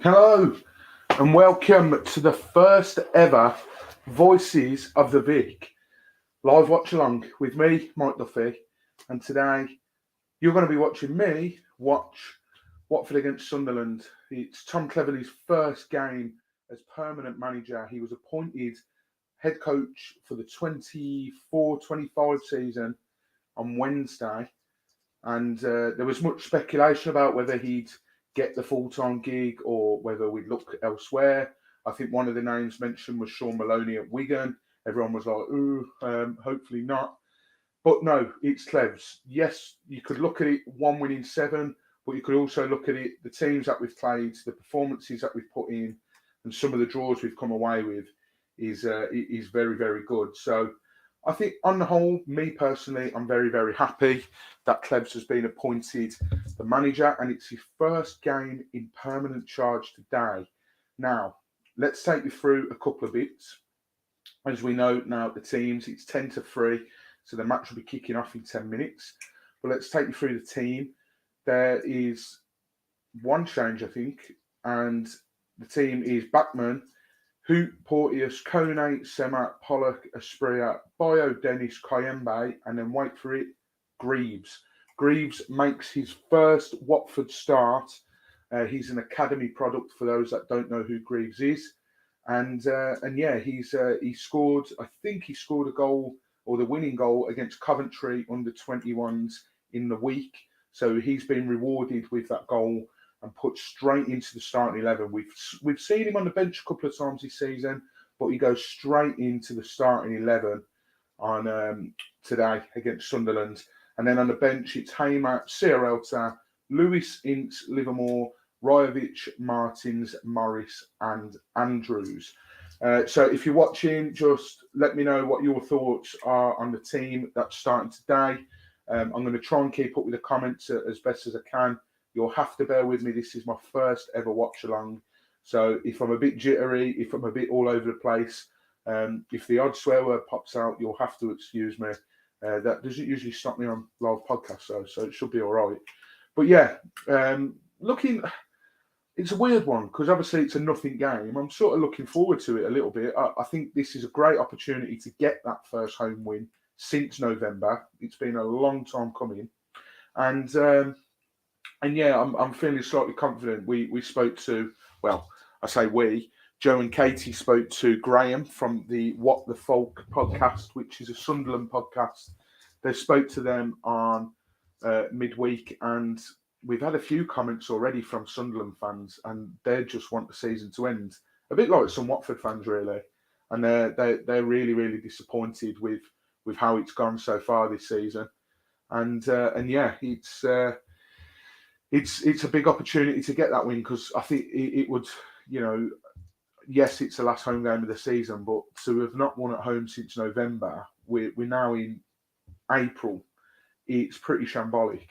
Hello and welcome to the first ever Voices of the Vic live watch along with me, Mike Duffy. And today you're going to be watching me watch Watford against Sunderland. It's Tom Cleverley's first game as permanent manager. He was appointed head coach for the 24-25 season on Wednesday. And there was much speculation about whether he'd get the full-time gig or whether we'd look elsewhere. I think one of the names mentioned was Sean Maloney at Wigan. Everyone was like, ooh, hopefully not. But no, it's Clevs. Yes, you could look at it 1 win in 7, but you could also look at it, the teams that we've played, the performances that we've put in, and some of the draws we've come away with is very, very good. So I think on the whole, me personally, I'm very, very happy that Clevs has been appointed the manager, and it's his first game in permanent charge today. Now, let's take you through a couple of bits. As we know now, the teams, it's 10-3, so the match will be kicking off in 10 minutes. But let's take you through the team. There is one change, I think, and the team is Backman, Hoot, Porteous, Kone, Sema, Pollock, Espria, Bio, Dennis, Kayembe, and then wait for it, Greaves. Greaves makes his first Watford start. He's an academy product for those that don't know who Greaves is. And yeah, he scored, I think he scored a goal or the winning goal against Coventry under 21s in the week. So he's been rewarded with that goal and put straight into the starting 11. We've seen him on the bench a couple of times this season, but he goes straight into the starting 11 on today against Sunderland. And then on the bench, it's Hamer, Sierralta, Lewis, Ince, Livermore, Rajovic, Martins, Morris, and Andrews. So if you're watching, just let me know what your thoughts are on the team that's starting today. I'm going to try and keep up with the comments as best as I can. You'll have to bear with me. This is my first ever watch along. So if I'm a bit jittery, if I'm a bit all over the place, if the odd swear word pops out, you'll have to excuse me. That doesn't usually stop me on live podcasts, though, so it should be all right. But yeah, it's a weird one because obviously it's a nothing game. I'm sort of looking forward to it a little bit. I think this is a great opportunity to get that first home win since November. It's been a long time coming. And yeah, I'm feeling slightly confident. We spoke to, well, I say we, Joe and Katie spoke to Graham from the What the Folk podcast, which is a Sunderland podcast. They spoke to them on midweek, and we've had a few comments already from Sunderland fans, and they just want the season to end. A bit like some Watford fans, really. And they're really, really disappointed with how it's gone so far this season. And yeah, it's a big opportunity to get that win because I think it would, yes, it's the last home game of the season, but to have not won at home since November, we're now in April. It's pretty shambolic,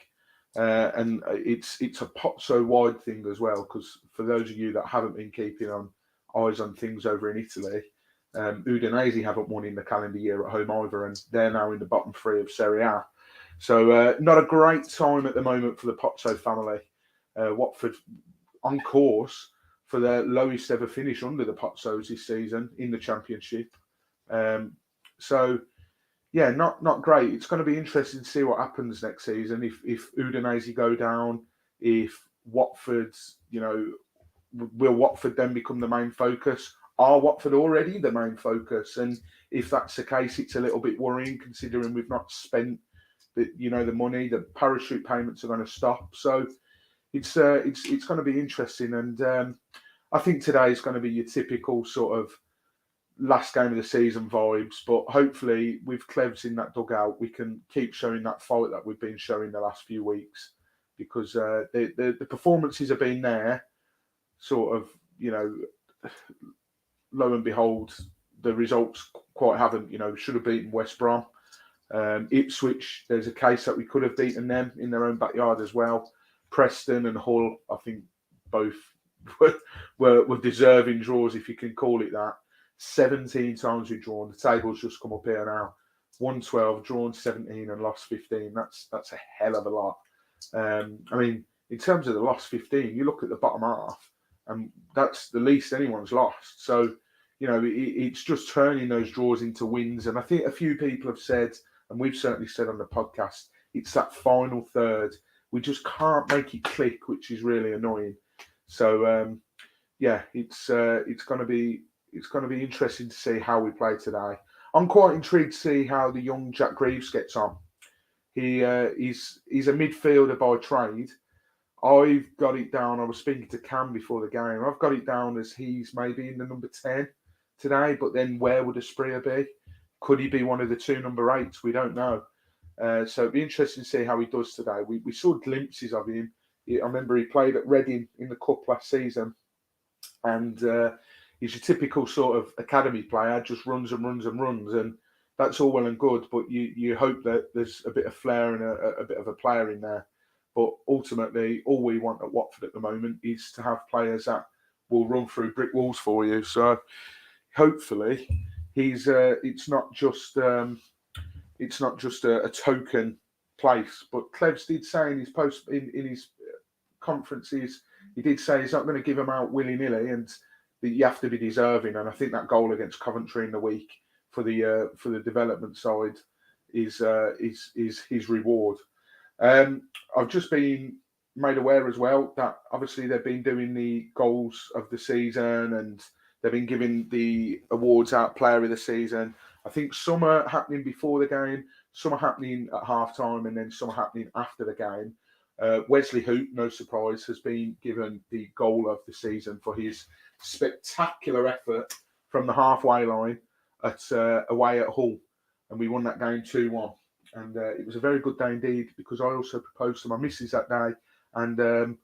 and it's a pot so wide thing as well. Because for those of you that haven't been keeping eyes on things over in Italy, Udinese haven't won in the calendar year at home either, and they're now in the bottom 3 of Serie A. So not a great time at the moment for the Pozzo family. Watford on course for their lowest ever finish under the Pozzos this season in the Championship. So yeah, not great. It's going to be interesting to see what happens next season. If Udinese go down, if Watford's, will Watford then become the main focus? Are Watford already the main focus? And if that's the case, it's a little bit worrying considering we've not spent the money. The parachute payments are going to stop. So it's going to be interesting. And I think today is going to be your typical sort of last game of the season vibes, but hopefully with Clevs in that dugout, we can keep showing that fight that we've been showing the last few weeks because the performances have been there, sort of, lo and behold, the results quite haven't, should have beaten West Brom. Ipswich, there's a case that we could have beaten them in their own backyard as well. Preston and Hull, I think both were deserving draws, if you can call it that. 17 times we've drawn. The table's just come up here now. 112, drawn 17 and lost 15. That's a hell of a lot. I mean, in terms of the lost 15, you look at the bottom half and that's the least anyone's lost. So, it's just turning those draws into wins. And I think a few people have said, and we've certainly said on the podcast, it's that final third. We just can't make it click, which is really annoying. So, it's going to be interesting to see how we play today. I'm quite intrigued to see how the young Jack Greaves gets on. He's a midfielder by trade. I've got it down. I was speaking to Cam before the game. I've got it down as he's maybe in the number 10 today, but then where would Asprilla be? Could he be one of the two number 8s? We don't know. So it'd be interesting to see how he does today. We saw glimpses of him. I remember he played at Reading in the Cup last season, and he's a typical sort of academy player, just runs and runs and runs, and that's all well and good, but you hope that there's a bit of flair and a bit of a player in there. But ultimately, all we want at Watford at the moment is to have players that will run through brick walls for you. So hopefully, it's not just a token place. But Clevs did say in his post in his conferences, he did say he's not going to give them out willy-nilly, and that you have to be deserving. And I think that goal against Coventry in the week for the development side is his reward. I've just been made aware as well that obviously they've been doing the goals of the season, and they've been giving the awards out, player of the season. I think some are happening before the game, some are happening at half time, and then some are happening after the game. Wesley Hoot, no surprise, has been given the goal of the season for his spectacular effort from the halfway line away at Hull, and we won that game 2-1. And it was a very good day indeed, because I also proposed to my missus that day, and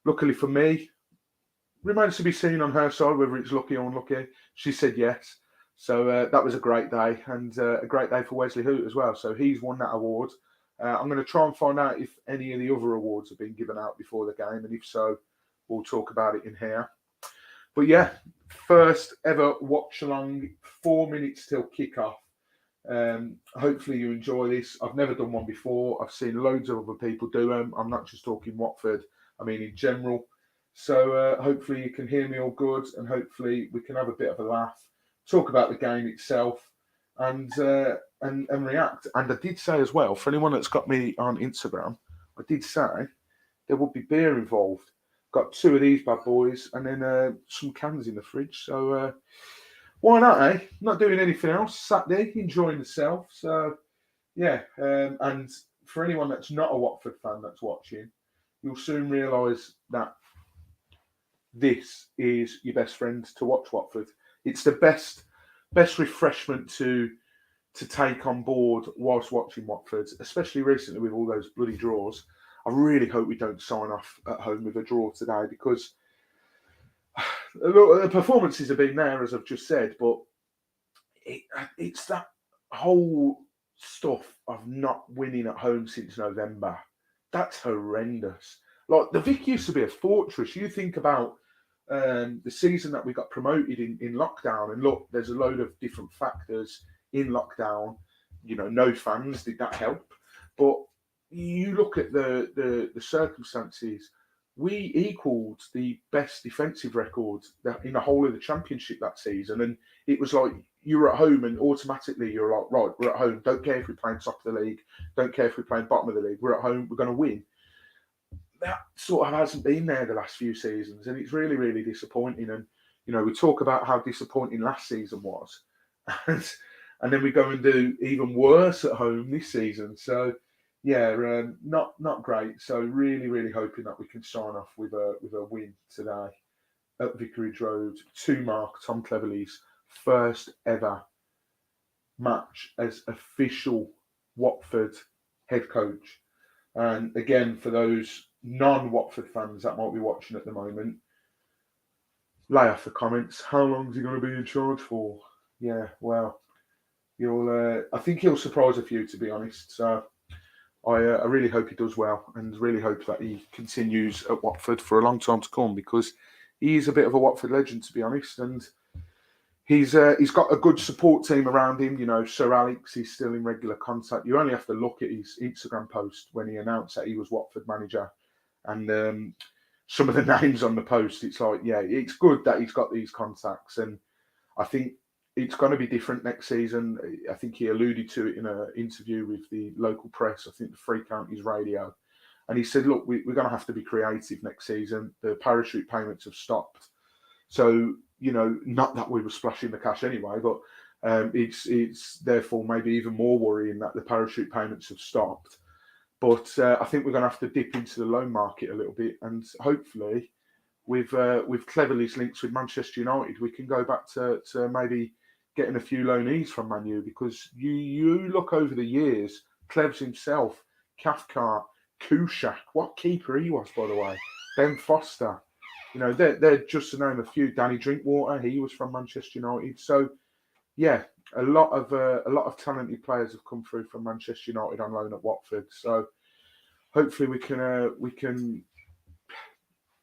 luckily for me, remains to be seen on her side whether it's lucky or unlucky. She said yes, so that was a great day, and a great day for Wesley Hoot as well. So he's won that award. I'm going to try and find out if any of the other awards have been given out before the game, and if so, we'll talk about it in here. But yeah, first ever watch along, 4 minutes till kickoff. Hopefully you enjoy this. I've never done one before. I've seen loads of other people do them. I'm not just talking Watford, I mean in general. So hopefully you can hear me all good, and hopefully we can have a bit of a laugh, talk about the game itself, and react. And I did say as well, for anyone that's got me on Instagram, I did say there would be beer involved. Got 2 of these bad boys, and then some cans in the fridge. So why not, eh? Not doing anything else. Sat there, enjoying myself. So, yeah. And for anyone that's not a Watford fan that's watching, you'll soon realise that this is your best friend to watch Watford. It's the best refreshment to take on board whilst watching Watford, especially recently with all those bloody draws. I really hope we don't sign off at home with a draw today, because the performances have been there, as I've just said, but it's that whole stuff of not winning at home since November. That's horrendous. Like, the Vic used to be a fortress. You think about the season that we got promoted in lockdown, and look, there's a load of different factors in lockdown. No fans, did that help? But you look at the circumstances. We equalled the best defensive record in the whole of the championship that season, and it was like you were at home, and automatically you're like, right, we're at home. Don't care if we're playing top of the league. Don't care if we're playing bottom of the league. We're at home. We're going to win. That sort of hasn't been there the last few seasons, and it's really, really disappointing. And we talk about how disappointing last season was, and then we go and do even worse at home this season. So yeah, not great. So really, really hoping that we can sign off with a win today at Vicarage Road to mark Tom Cleverley's first ever match as official Watford head coach. And again, for those non-Watford fans that might be watching at the moment, lay off the comments. How long is he going to be in charge for? Yeah, well, I think he'll surprise a few, to be honest. So I really hope he does well, and really hope that he continues at Watford for a long time to come, because he is a bit of a Watford legend, to be honest. And he's got a good support team around him. Sir Alex is still in regular contact. You only have to look at his Instagram post when he announced that he was Watford manager, and some of the names on the post, it's like, yeah, it's good that he's got these contacts, and I think it's going to be different next season. I think he alluded to it in an interview with the local press, I think the Three Counties Radio, and he said, look, we're going to have to be creative next season. The parachute payments have stopped. So, not that we were splashing the cash anyway, but it's therefore maybe even more worrying that the parachute payments have stopped. But I think we're going to have to dip into the loan market a little bit, and hopefully, with Cleverley's links with Manchester United, we can go back to maybe getting a few loanees from Man U, because you look over the years, Clevs himself, Cathcart, Kushak, what keeper he was, by the way, Ben Foster. They're just to name a few. Danny Drinkwater, he was from Manchester United. So, yeah, a lot of talented players have come through from Manchester United on loan at Watford. So, hopefully, we can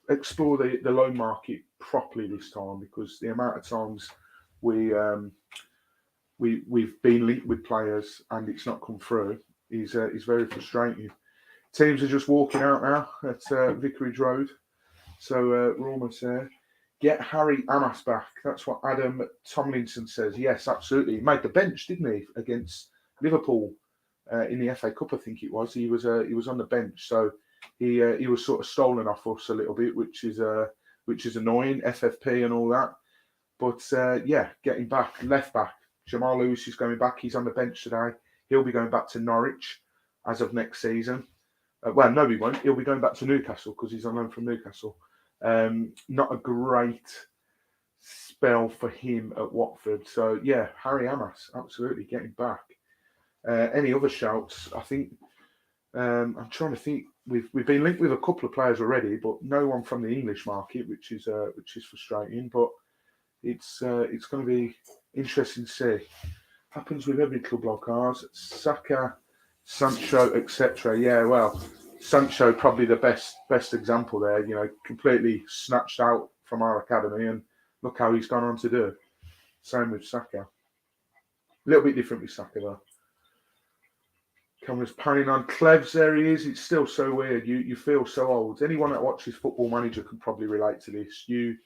explore the loan market properly this time, because the amount of times we've been linked with players and it's not come through is very frustrating. Teams are just walking out now at Vicarage Road. So we're almost there. Get Harry Amas back. That's what Adam Tomlinson says. Yes, absolutely. He made the bench, didn't he, against Liverpool in the FA Cup? I think it was. He was on the bench. So he was sort of stolen off us a little bit, which is annoying. FFP and all that. But getting back, left back. Jamal Lewis is going back. He's on the bench today. He'll be going back to Norwich as of next season. Well, no, he won't. He'll be going back to Newcastle because he's on loan from Newcastle. Not a great spell for him at Watford. So, yeah, Harry Amas, absolutely, getting back. Any other shouts? I think, I'm trying to think. We've been linked with a couple of players already, but no one from the English market, which is frustrating. But it's going to be interesting to see. Happens with every club like ours. Saka, Sancho, etc. Yeah, well, Sancho probably the best example there. Completely snatched out from our academy, and look how he's gone on to do. Same with Saka. A little bit different with Saka though. Cameron's panning on. Clevs, there he is. It's still so weird. You feel so old. Anyone that watches Football Manager can probably relate to this. You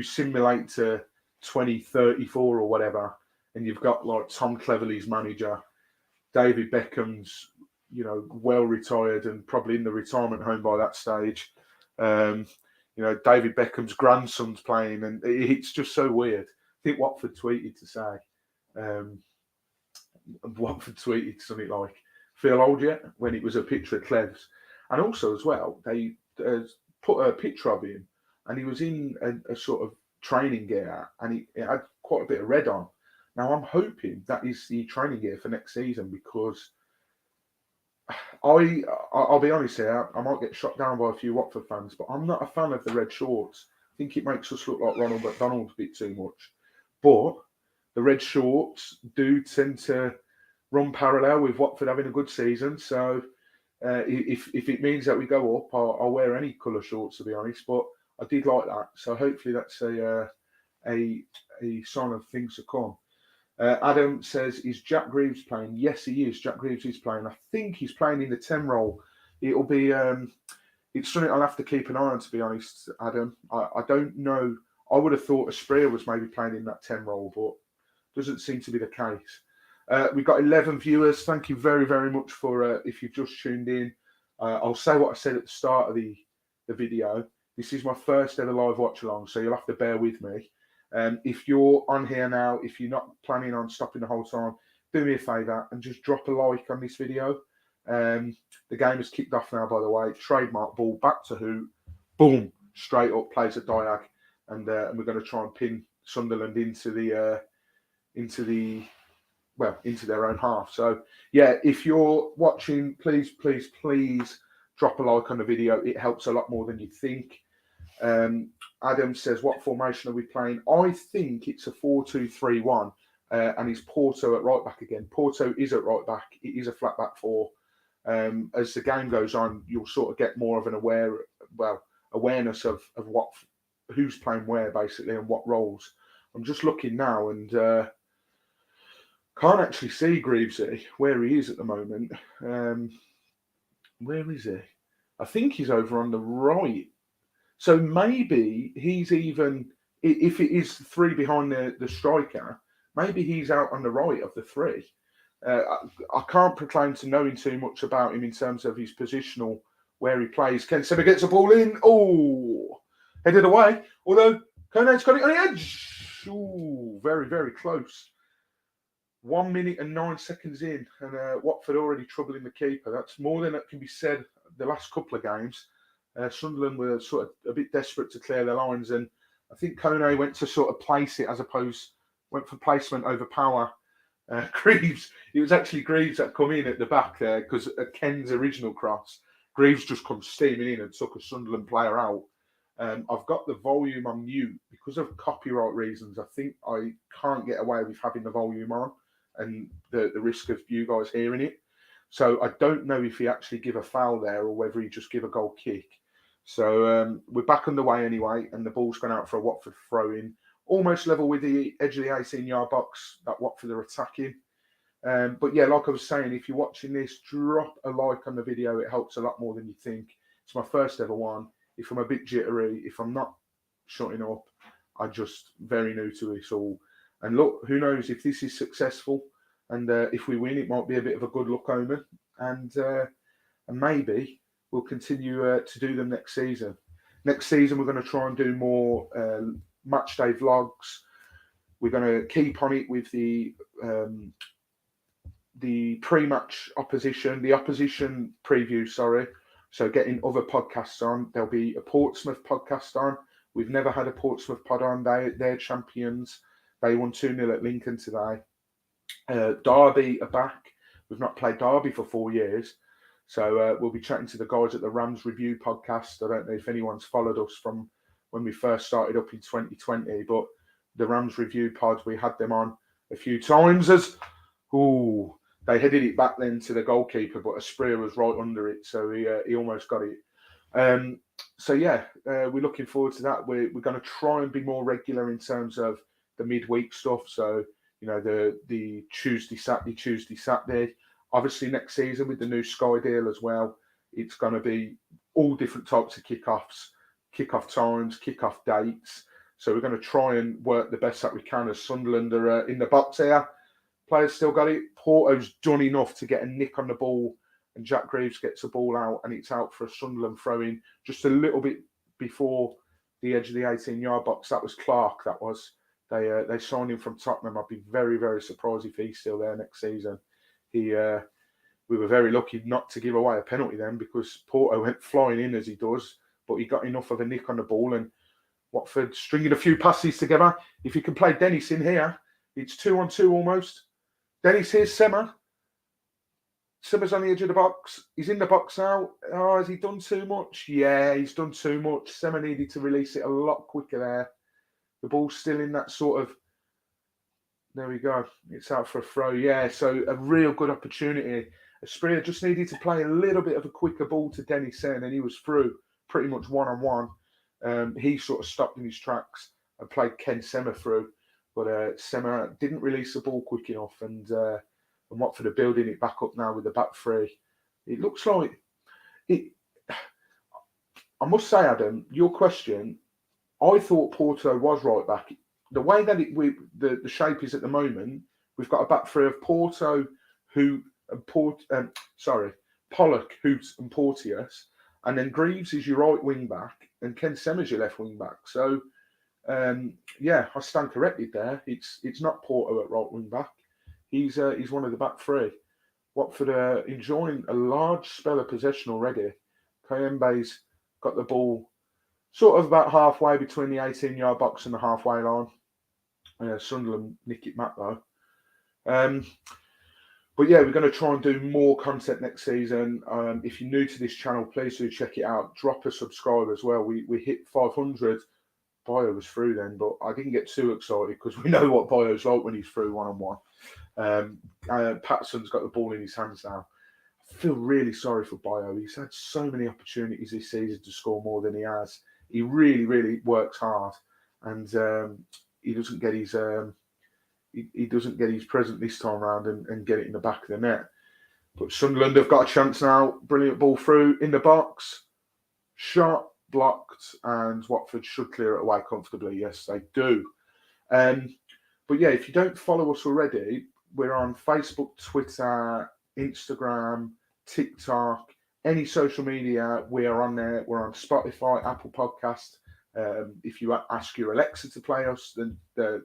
simulate to 2034 or whatever, and you've got like Tom Cleverley's manager, David Beckham's, well retired and probably in the retirement home by that stage. David Beckham's grandson's playing, and it's just so weird. I think Watford tweeted to say, something like, "Feel old yet?" when it was a picture of Clevs, and also as well they put a picture of him, and he was in a sort of training gear, and it had quite a bit of red on. Now I'm hoping that is the training gear for next season, because I'll be honest here, I might get shot down by a few Watford fans, but I'm not a fan of the red shorts. I think it makes us look like Ronald McDonald a bit too much. But the red shorts do tend to run parallel with Watford having a good season. So if it means that we go up, I'll wear any colour shorts, to be honest. But I did like that. So hopefully that's a sign of things to come. Adam says, is Jack Greaves playing? Yes, he is. Jack Greaves is playing. I think he's playing in the 10 role. It'll be, it's something I'll have to keep an eye on, to be honest, Adam. I don't know. I would have thought Asprilla was maybe playing in that 10 role, but doesn't seem to be the case. We've got 11 viewers. Thank you very, very much for, if you've just tuned in. I'll say what I said at the start of the video. This is my first ever live watch along, so you'll have to bear with me. If you're on here now, if you're not planning on stopping the whole time, do me a favour and just drop a like on this video. The game has kicked off now, by the way. Trademark ball back to who? Boom! Straight up, plays a diag, and we're going to try and pin Sunderland into their own half. So yeah, if you're watching, please drop a like on the video. It helps a lot more than you think. Adam says, what formation are we playing? I think it's a 4-2-3-1, and it's Porto at right back again. Porto is at right back. It is a flat back four. As the game goes on, you'll sort of get more of an awareness of who's playing where, basically, and what roles. I'm just looking now, and can't actually see Greavesy where he is at the moment. Where is he? I think he's over on the right. So maybe he's even, if it is three behind the striker, maybe he's out on the right of the three. I can't proclaim to knowing too much about him in terms of his positional, where he plays. Ken Sema gets the ball in. Oh, headed away. Although Konan's got it on the edge. Oh, very, very close. 1 minute and 9 seconds in, and Watford already troubling the keeper. That's more than that can be said the last couple of games. Sunderland were sort of a bit desperate to clear their lines, and I think Kone went to sort of place it went for placement over power. Greaves, it was actually Greaves that come in at the back there because at Ken's original cross, Greaves just come steaming in and took a Sunderland player out. I've got the volume on mute because of copyright reasons. I think I can't get away with having the volume on and the risk of you guys hearing it. So I don't know if he actually give a foul there or whether he just give a goal kick. So we're back underway anyway, and the ball's gone out for a Watford throw-in, almost level with the edge of the 18-yard box that Watford are attacking. But yeah, like I was saying, if you're watching this, drop a like on the video. It helps a lot more than you think. It's my first ever one. If I'm a bit jittery, if I'm not shutting up, I'm just very new to this all. And look, who knows if this is successful, and if we win, it might be a bit of a good luck omen, and maybe we'll continue to do them next season. Next season, we're going to try and do more match day vlogs. We're going to keep on it with the pre-match the opposition preview, sorry. So getting other podcasts on. There'll be a Portsmouth podcast on. We've never had a Portsmouth pod on. They're champions. They won 2-0 at Lincoln today. Derby are back. We've not played Derby for 4 years. So we'll be chatting to the guys at the Rams Review podcast. I don't know if anyone's followed us from when we first started up in 2020, but the Rams Review pod, we had them on a few times they headed it back then to the goalkeeper, but Asprilla was right under it, so he almost got it. So yeah, we're looking forward to that. We're going to try and be more regular in terms of the midweek stuff. So you know, the Tuesday, Saturday. Obviously, next season with the new Sky deal as well, it's going to be all different types of kickoffs, kickoff times, kickoff dates. So we're going to try and work the best that we can as Sunderland are in the box here. Players still got it. Porto's done enough to get a nick on the ball, and Jack Greaves gets the ball out, and it's out for a Sunderland throw-in just a little bit before the edge of the 18-yard box. That was Clark. That was they signed him from Tottenham. I'd be very, very surprised if he's still there next season. We were very lucky not to give away a penalty then, because Porto went flying in as he does, but he got enough of a nick on the ball, and Watford stringing a few passes together. If you can play Dennis in here, it's 2-on-2 almost. Dennis, here's Sema. Sema's on the edge of the box. He's in the box now. Oh, has he done too much? Yeah, he's done too much. Sema needed to release it a lot quicker there. The ball's still in that sort of... There we go. It's out for a throw. Yeah, so a real good opportunity. Asprilla just needed to play a little bit of a quicker ball to Dennis, and he was through pretty much one-on-one. He sort of stopped in his tracks and played Ken Sema through. But Sema didn't release the ball quick enough, and Watford are building it back up now with the back three. It looks like it. I must say, Adam, your question, I thought Porto was right back. The way that the shape is at the moment, we've got a back three of Porto, Pollock, Hoots, and Porteous, and then Greaves is your right wing back, and Ken Sema's your left wing back. So. Yeah, I stand corrected there. It's not Porto at right wing back. He's one of the back three. Watford are enjoying a large spell of possession already. Kayembe's got the ball sort of about halfway between the 18-yard box and the halfway line. Sunderland nick it back though. But yeah, we're going to try and do more content next season. If you're new to this channel, please do check it out. Drop a subscribe as well. We hit 500. Bio was through then, but I didn't get too excited because we know what Bio's like when he's through one-on-one. Patterson's got the ball in his hands now. I feel really sorry for Bio. He's had so many opportunities this season to score more than he has. He really, really works hard, and he doesn't get his present this time round and get it in the back of the net. But Sunderland have got a chance now. Brilliant ball through in the box. Shot. blocked, and Watford should clear it away comfortably. Yes, they do. But yeah, if you don't follow us already, we're on Facebook, Twitter, Instagram, TikTok, any social media. We are on there. We're on Spotify, Apple Podcast. If you ask your Alexa to play us, then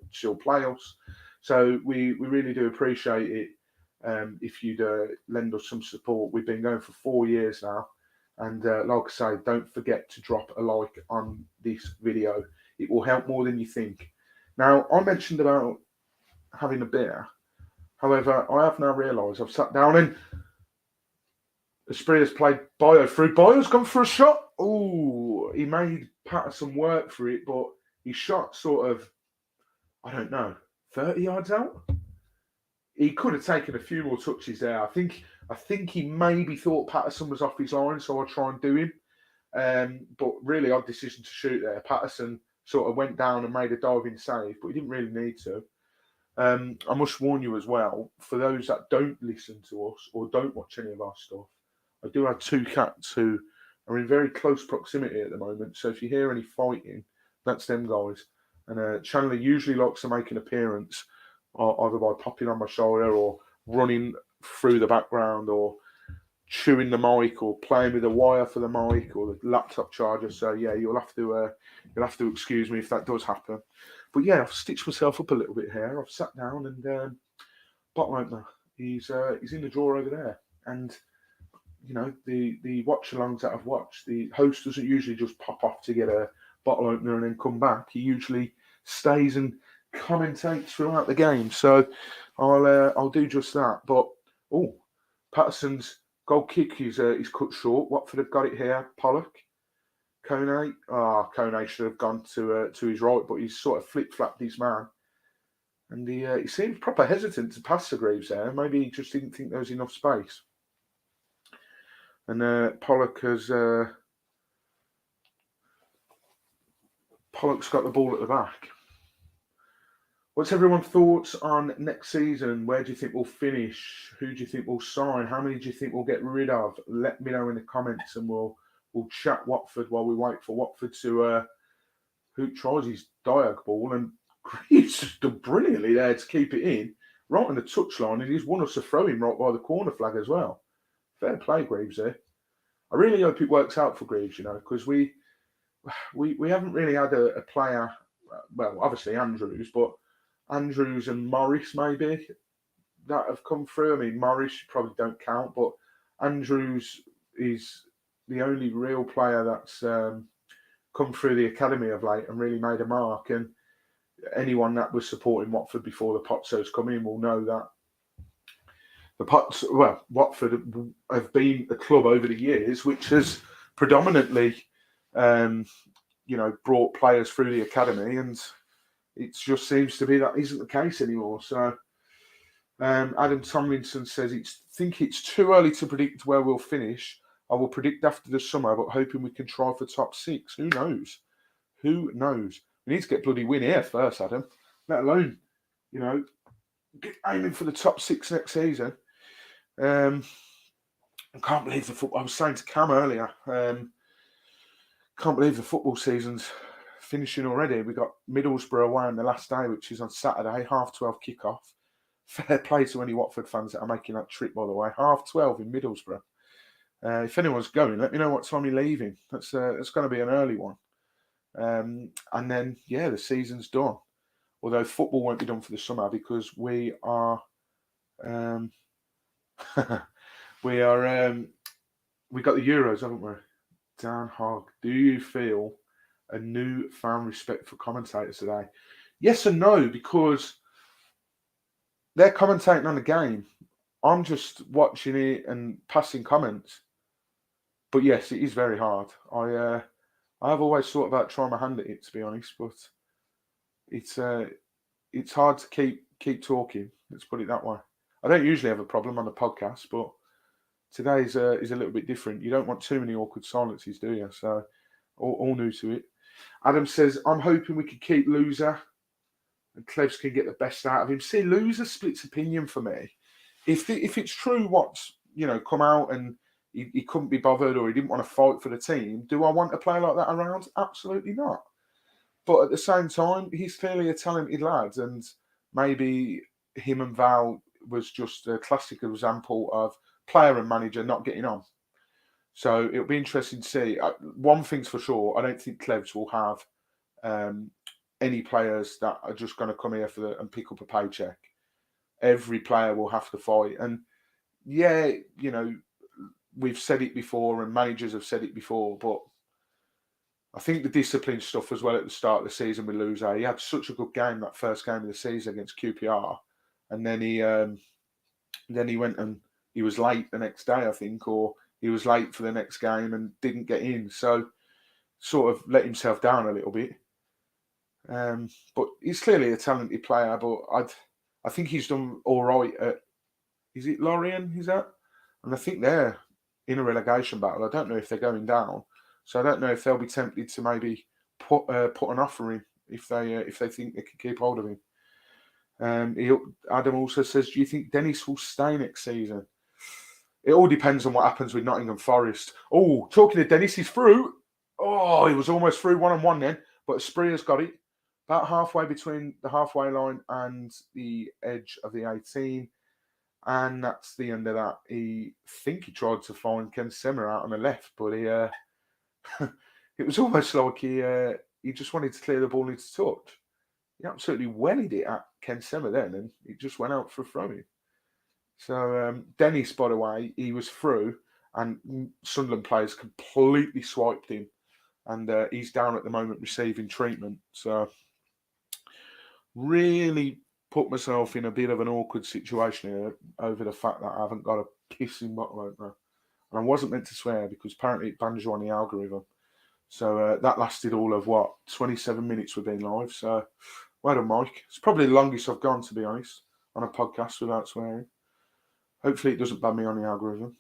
she'll play us. So we really do appreciate it if you'd lend us some support. We've been going for 4 years now. And like I say, don't forget to drop a like on this video. It will help more than you think. Now, I mentioned about having a beer. However, I have now realised I've sat down and Esprit has played Bio through. Bio's gone for a shot. Oh, he made Patterson work for it, but he shot sort of, I don't know, 30 yards out. He could have taken a few more touches there. I think he maybe thought Patterson was off his line, so I'll try and do him. But really odd decision to shoot there. Patterson sort of went down and made a diving save, but he didn't really need to. I must warn you as well, for those that don't listen to us or don't watch any of our stuff, I do have 2 cats who are in very close proximity at the moment. So if you hear any fighting, that's them guys. And Chandler usually likes to make an appearance, either by popping on my shoulder or running through the background or chewing the mic or playing with the wire for the mic or the laptop charger. So yeah, you'll have to excuse me if that does happen. But yeah, I've stitched myself up a little bit here. I've sat down and bottle opener. He's in the drawer over there. And you know, the watch-alongs that I've watched, the host doesn't usually just pop off to get a bottle opener and then come back. He usually stays and commentates throughout the game. So I'll do just that. But Patterson's goal kick is cut short. Watford have got it here. Pollock, Kone. Kone should have gone to his right, but he's sort of flip-flapped his man. And he seemed proper hesitant to pass the Greaves there. Maybe he just didn't think there was enough space. And Pollock's got the ball at the back. What's everyone's thoughts on next season? Where do you think we'll finish? Who do you think we'll sign? How many do you think we'll get rid of? Let me know in the comments, and we'll chat Watford while we wait for Watford to who tries his diag ball, and Greaves just done brilliantly there to keep it in right on the touchline, and he's won us a throw-in right by the corner flag as well. Fair play, Greaves there. I really hope it works out for Greaves, you know, because we haven't really had a player. Well, obviously Andrews, but Andrews and Morris maybe that have come through. I mean, Morris probably don't count, but Andrews is the only real player that's come through the academy of late and really made a mark. And anyone that was supporting Watford before the Potsos come in will know that Watford have been a club over the years which has predominantly, brought players through the academy, and it just seems to be that isn't the case anymore. So Adam Tomlinson says, it's too early to predict where we'll finish. I will predict after the summer, but hoping we can try for top 6. Who knows? Who knows? We need to get bloody win here first, Adam. Let alone, aiming for the top 6 next season. I can't believe the football. I was saying to Cam earlier, can't believe the football season's finishing already. We got Middlesbrough away on the last day, which is on Saturday, 12:30 kickoff. Fair play to any Watford fans that are making that trip, by the way. 12:30 in Middlesbrough. If anyone's going, let me know what time you're leaving. That's going to be an early one. And then, the season's done. Although football won't be done for the summer because we are... we got the Euros, haven't we? Dan Hogg, do you feel a newfound respect for commentators today? Yes and no, because they're commentating on the game. I'm just watching it and passing comments. But yes, it is very hard. I have always thought about trying my hand at it, to be honest, but it's hard to keep talking. Let's put it that way. I don't usually have a problem on the podcast, but today is a little bit different. You don't want too many awkward silences, do you? So, all new to it. Adam says, I'm hoping we can keep Loser and Clevs can get the best out of him. See, Loser splits opinion for me. If it's true what's, come out and he couldn't be bothered or he didn't want to fight for the team. Do I want to play like that around? Absolutely not. But at the same time, he's clearly a talented lad, and maybe him and Val was just a classic example of player and manager not getting on. So it'll be interesting to see. One thing's for sure, I don't think Clevs will have any players that are just going to come here and pick up a paycheck. Every player will have to fight. And yeah, we've said it before and managers have said it before, but I think the discipline stuff as well at the start of the season with Luze. He had such a good game, that first game of the season against QPR. And then he went and he was late the next day, I think, or he was late for the next game and didn't get in. So sort of let himself down a little bit. But he's clearly a talented player, but I think he's done all right at, is it Lorient, is that? And I think they're in a relegation battle. I don't know if they're going down. So I don't know if they'll be tempted to maybe put an offer in if they think they can keep hold of him. Adam also says, do you think Dennis will stay next season? It all depends on what happens with Nottingham Forest. Oh, talking of Dennis, he's through. Oh, he was almost through 1-on-1 then, but Spree has got it. About halfway between the halfway line and the edge of the 18. And that's the end of that. I think he tried to find Ken Semmer out on the left, but it was almost like he just wanted to clear the ball into touch. He absolutely wellied it at Ken Semmer then, and it just went out for a throw-in. So Dennis, by the way, he was through, and Sunderland players completely swiped him, and he's down at the moment receiving treatment. So really put myself in a bit of an awkward situation here over the fact that I haven't got a pissing bottle opener. And I wasn't meant to swear because apparently it bans you on the algorithm. So that lasted all of 27 minutes we've been live. So well done, Mike. It's probably the longest I've gone, to be honest, on a podcast without swearing. Hopefully it doesn't ban me on the algorithm.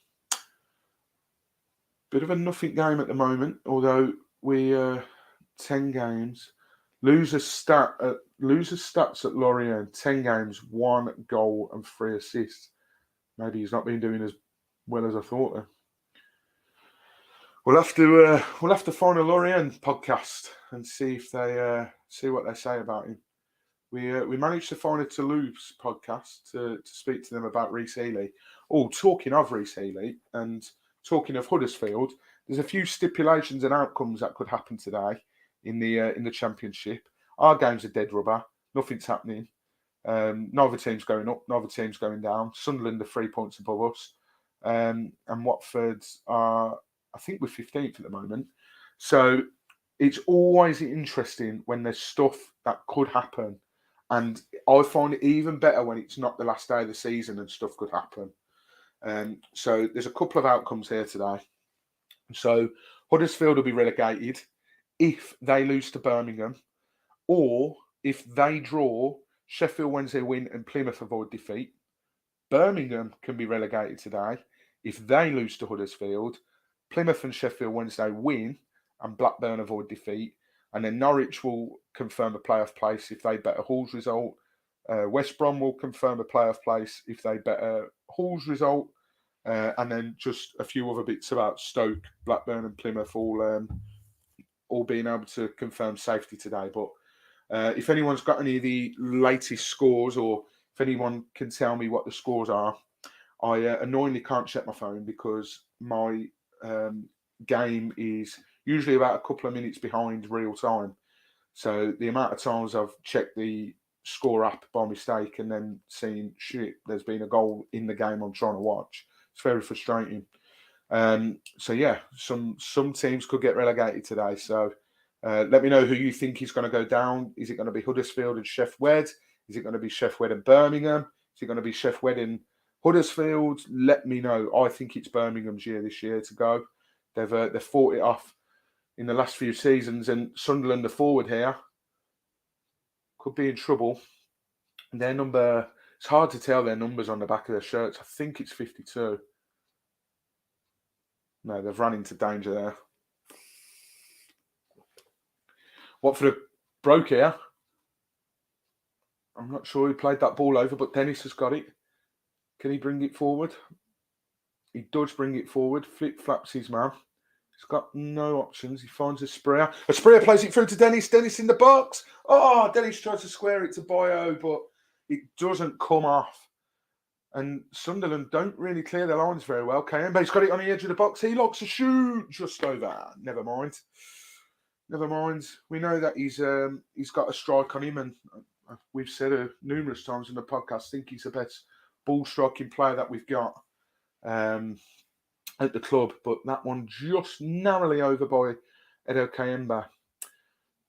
Bit of a nothing game at the moment, although we're 10 games. Loser's stats at Lorient, 10 games, 1 goal and 3 assists. Maybe he's not been doing as well as I thought then. We'll have to find a Lorient podcast and see if they see what they say about him. We managed to find a Toulouse podcast to speak to them about Reece Healy. Oh, talking of Reece Healy and talking of Huddersfield, there's a few stipulations and outcomes that could happen today in the Championship. Our game's a dead rubber. Nothing's happening. Neither team's going up. Neither team's going down. Sunderland are 3 points above us, and Watford are, I think, we're 15th at the moment. So it's always interesting when there's stuff that could happen. And I find it even better when it's not the last day of the season and stuff could happen. So there's a couple of outcomes here today. So Huddersfield will be relegated if they lose to Birmingham, or if they draw, Sheffield Wednesday win and Plymouth avoid defeat. Birmingham can be relegated today if they lose to Huddersfield, Plymouth and Sheffield Wednesday win and Blackburn avoid defeat. And then Norwich will confirm a playoff place if they bet a Hull's result. West Brom will confirm a playoff place if they bet a Hull's result. And then just a few other bits about Stoke, Blackburn and Plymouth all being able to confirm safety today. But if anyone's got any of the latest scores, or if anyone can tell me what the scores are, I annoyingly can't check my phone because my game is usually about a couple of minutes behind real time. So the amount of times I've checked the score app by mistake and then seen, shit, there's been a goal in the game I'm trying to watch. It's very frustrating. So yeah, some teams could get relegated today. So let me know who you think is going to go down. Is it going to be Huddersfield and Sheff Wed? Is it going to be Sheff Wed and Birmingham? Is it going to be Sheff Wed and Huddersfield? Let me know. I think it's Birmingham's year this year to go. They've fought it off in the last few seasons, and Sunderland, the forward here, could be in trouble. Their number, it's hard to tell their numbers on the back of their shirts. I think it's 52. No, they've run into danger there. Watford broke here. I'm not sure who played that ball over, but Dennis has got it. Can he bring it forward? He does bring it forward, flip-flaps his man. He's got no options. He finds a sprayer. A sprayer plays it through to Dennis. Dennis in the box. Oh, Dennis tries to square it to Bio, but it doesn't come off. And Sunderland don't really clear their lines very well. Kayembe's got it on the edge of the box. He likes to shoot just over. Never mind. Never mind. We know that he's got a strike on him, and we've said numerous times in the podcast, I think he's the best ball striking player that we've got at the club. But that one just narrowly over by Edo Kayembe.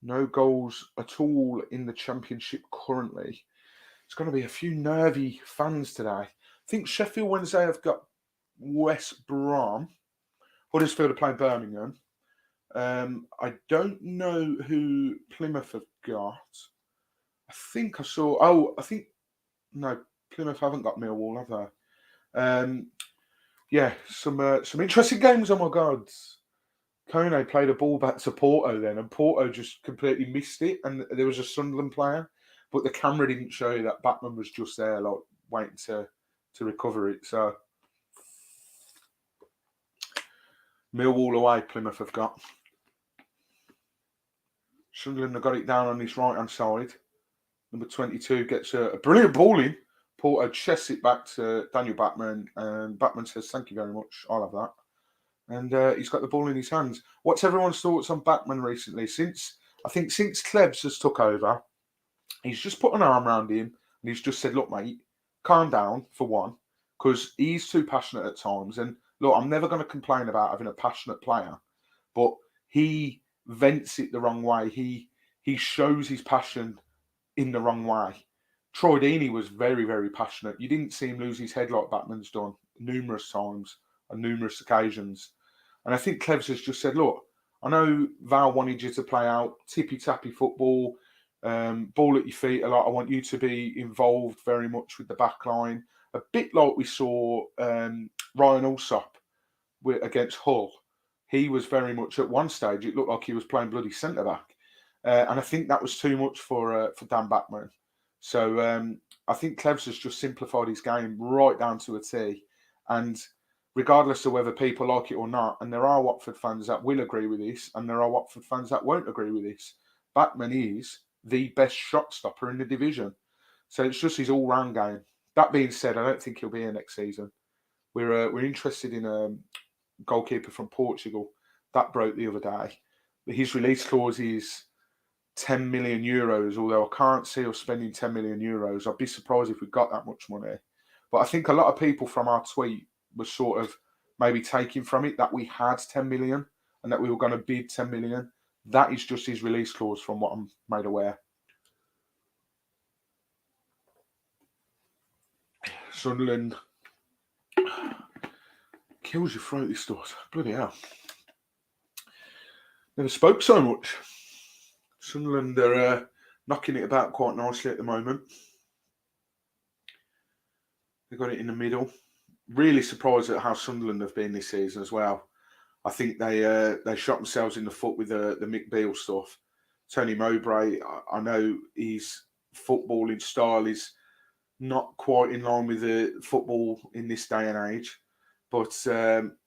No goals at all in the Championship currently. It's going to be a few nervy fans today. I think Sheffield Wednesday have got West Brom. Huddersfield are playing Birmingham. I don't know who Plymouth have got. I think I saw. No, Plymouth haven't got Millwall, have they? Yeah, some interesting games. Oh my God, Kone played a ball back to Porto then, and Porto just completely missed it. And there was a Sunderland player, but the camera didn't show you that Batman was just there, like waiting to recover it. So Millwall away, Plymouth have got. Sunderland have got it down on this right-hand side. Number 22 gets a brilliant ball in. Porto chests it back to Daniel Batman, and Batman says, "Thank you very much, I'll have that." And he's got the ball in his hands. What's everyone's thoughts on Batman recently? Since Klebs has took over, he's just put an arm around him, and he's just said, "Look, mate, calm down, for one, because he's too passionate at times. And look, I'm never going to complain about having a passionate player, but he vents it the wrong way. He shows his passion in the wrong way." Troy Deeney was very, very passionate. You didn't see him lose his head like Batman's done numerous times on numerous occasions. And I think Clevs has just said, "Look, I know Val wanted you to play out tippy-tappy football, ball at your feet a lot. I want you to be involved very much with the back line." A bit like we saw Ryan Alsop against Hull. He was very much, at one stage, it looked like he was playing bloody centre-back. And I think that was too much for Dan Batman. So I think Clevs has just simplified his game right down to a T. And regardless of whether people like it or not, and there are Watford fans that will agree with this, and there are Watford fans that won't agree with this, Batman is the best shot stopper in the division. So it's just his all-round game. That being said, I don't think he'll be here next season. We're interested in a goalkeeper from Portugal. That broke the other day. His release clause is 10 million euros, although I can't see us spending 10 million euros. I'd be surprised if we got that much money. But I think a lot of people from our tweet were sort of maybe taking from it that we had 10 million and that we were going to bid 10 million. That is just his release clause from what I'm made aware. Sunderland kills your throat, this stuff. Bloody hell. Never spoke so much. Sunderland are knocking it about quite nicely at the moment. They've got it in the middle. Really surprised at how Sunderland have been this season as well. I think they shot themselves in the foot with the Mick Beale stuff. Tony Mowbray, I know his footballing style is not quite in line with the football in this day and age, but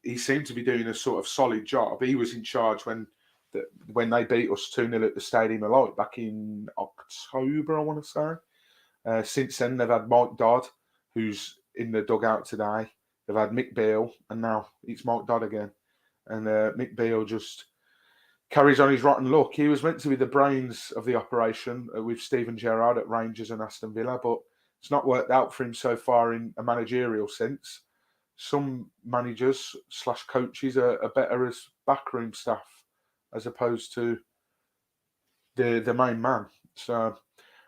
he seemed to be doing a sort of solid job. He was in charge when they beat us 2-0 at the Stadium of Light back in October, I want to say. Since then, they've had Mike Dodd, who's in the dugout today. They've had Mick Beale, and now it's Mike Dodd again. And Mick Beale just carries on his rotten luck. He was meant to be the brains of the operation with Steven Gerrard at Rangers and Aston Villa, but it's not worked out for him so far in a managerial sense. Some managers / coaches are better as backroom staff as opposed to the main man. So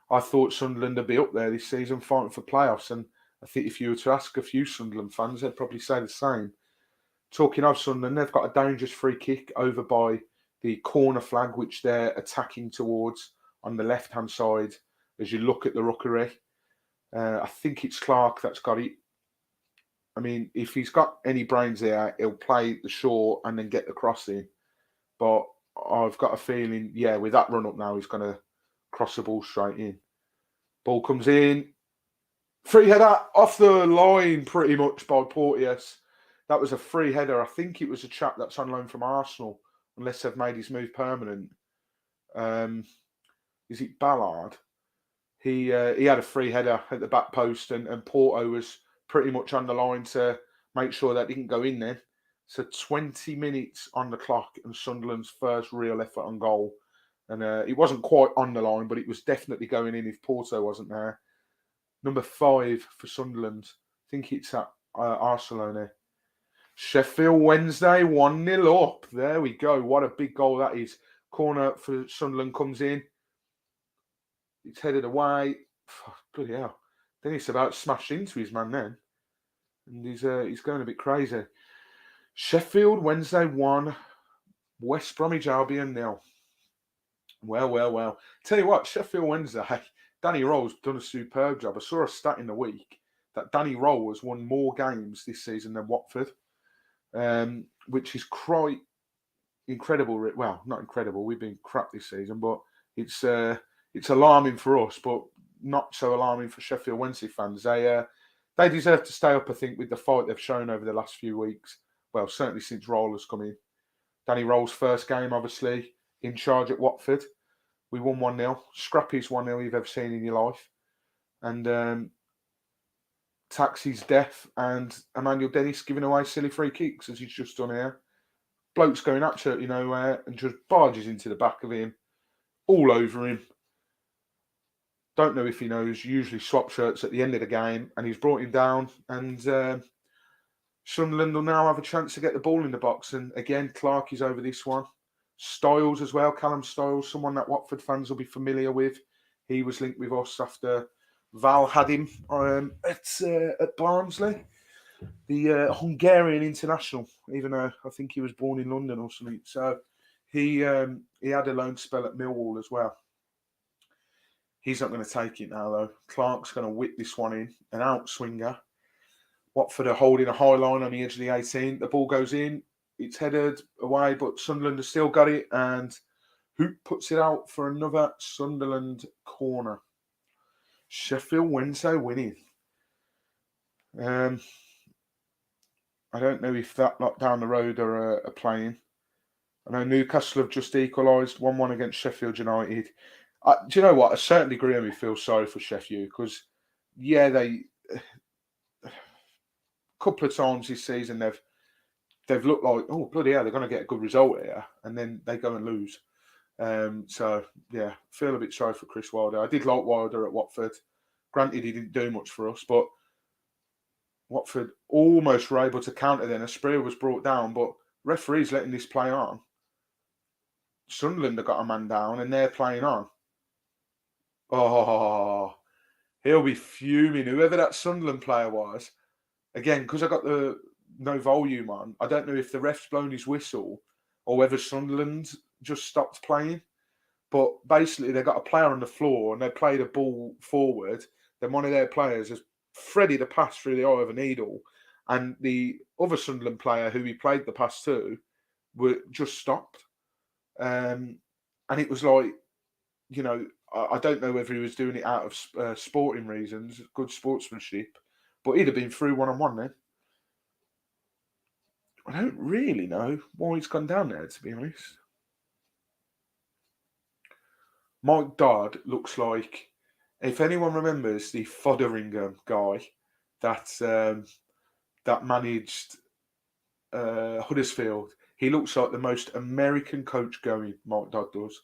I thought Sunderland would be up there this season fighting for playoffs. And I think if you were to ask a few Sunderland fans, they'd probably say the same. Talking of Sunderland, they've got a dangerous free kick over by the corner flag, which they're attacking towards on the left-hand side as you look at the rookery. I think it's Clark that's got it. I mean, if he's got any brains there, he'll play the short and then get the cross in. But I've got a feeling, with that run-up now, he's going to cross the ball straight in. Ball comes in. Free header off the line pretty much by Porteous. That was a free header. I think it was a chap that's on loan from Arsenal, unless they've made his move permanent. Is it Ballard? He had a free header at the back post, and Porto was pretty much on the line to make sure that didn't go in there. So 20 minutes on the clock, and Sunderland's first real effort on goal. And it wasn't quite on the line, but it was definitely going in if Porto wasn't there. Number 5 for Sunderland. I think it's at Barcelona. Sheffield Wednesday, 1-0 up. There we go. What a big goal that is. Corner for Sunderland comes in. It's headed away. Bloody hell. Then he's about smashed into his man then. And he's going a bit crazy. Sheffield Wednesday 1, West Bromwich Albion 0. Well. Tell you what, Sheffield Wednesday, Danny Roll's done a superb job. I saw a stat in the week that Danny Roll has won more games this season than Watford, which is quite incredible. Well, not incredible. We've been crap this season, but it's alarming for us, but not so alarming for Sheffield Wednesday fans. They deserve to stay up, I think, with the fight they've shown over the last few weeks. Well, certainly since Roll has come in. Danny Roll's first game, obviously, in charge at Watford. We won 1-0. Scrappiest 1-0 you've ever seen in your life. And Taxi's death and Emmanuel Dennis giving away silly free kicks, as he's just done here. Bloke's going absolutely nowhere and just barges into the back of him, all over him. Don't know if he knows, usually swap shirts at the end of the game, and he's brought him down. And Sunderland will now have a chance to get the ball in the box. And again, Clark is over this one. Styles as well, Callum Styles, someone that Watford fans will be familiar with. He was linked with us after Val had him at Barnsley, the Hungarian international, even though I think he was born in London or something. So he had a loan spell at Millwall as well. He's not going to take it now, though. Clark's going to whip this one in, an outswinger. Watford are holding a high line on the edge of the 18. The ball goes in. It's headed away, but Sunderland has still got it. And Hoop puts it out for another Sunderland corner. Sheffield Wednesday winning. I don't know if that lot down the road are playing. I know Newcastle have just equalised 1-1 against Sheffield United. Do you know what? A certain degree of me feels sorry for Sheffield because, yeah, they a couple of times this season they've looked like, oh, bloody hell, they're going to get a good result here, and then they go and lose. So, yeah, feel a bit sorry for Chris Wilder. I did like Wilder at Watford. Granted, he didn't do much for us, but Watford almost were able to counter then. A sprayer was brought down, but referees letting this play on. Sunderland have got a man down, and they're playing on. Oh, he'll be fuming. Whoever that Sunderland player was, again, because I got the no volume on, I don't know if the ref's blown his whistle or whether Sunderland just stopped playing. But basically, they got a player on the floor and they played a ball forward. Then one of their players has threaded a pass through the eye of a needle. And the other Sunderland player who he played the pass to were just stopped. And it was like, you know, I don't know whether he was doing it out of sporting reasons, good sportsmanship, but he'd have been through one-on-one then. I don't really know why he's gone down there, to be honest. Mike Dodd looks like, if anyone remembers the Fotheringham guy that managed Huddersfield, he looks like the most American coach going, Mike Dodd does.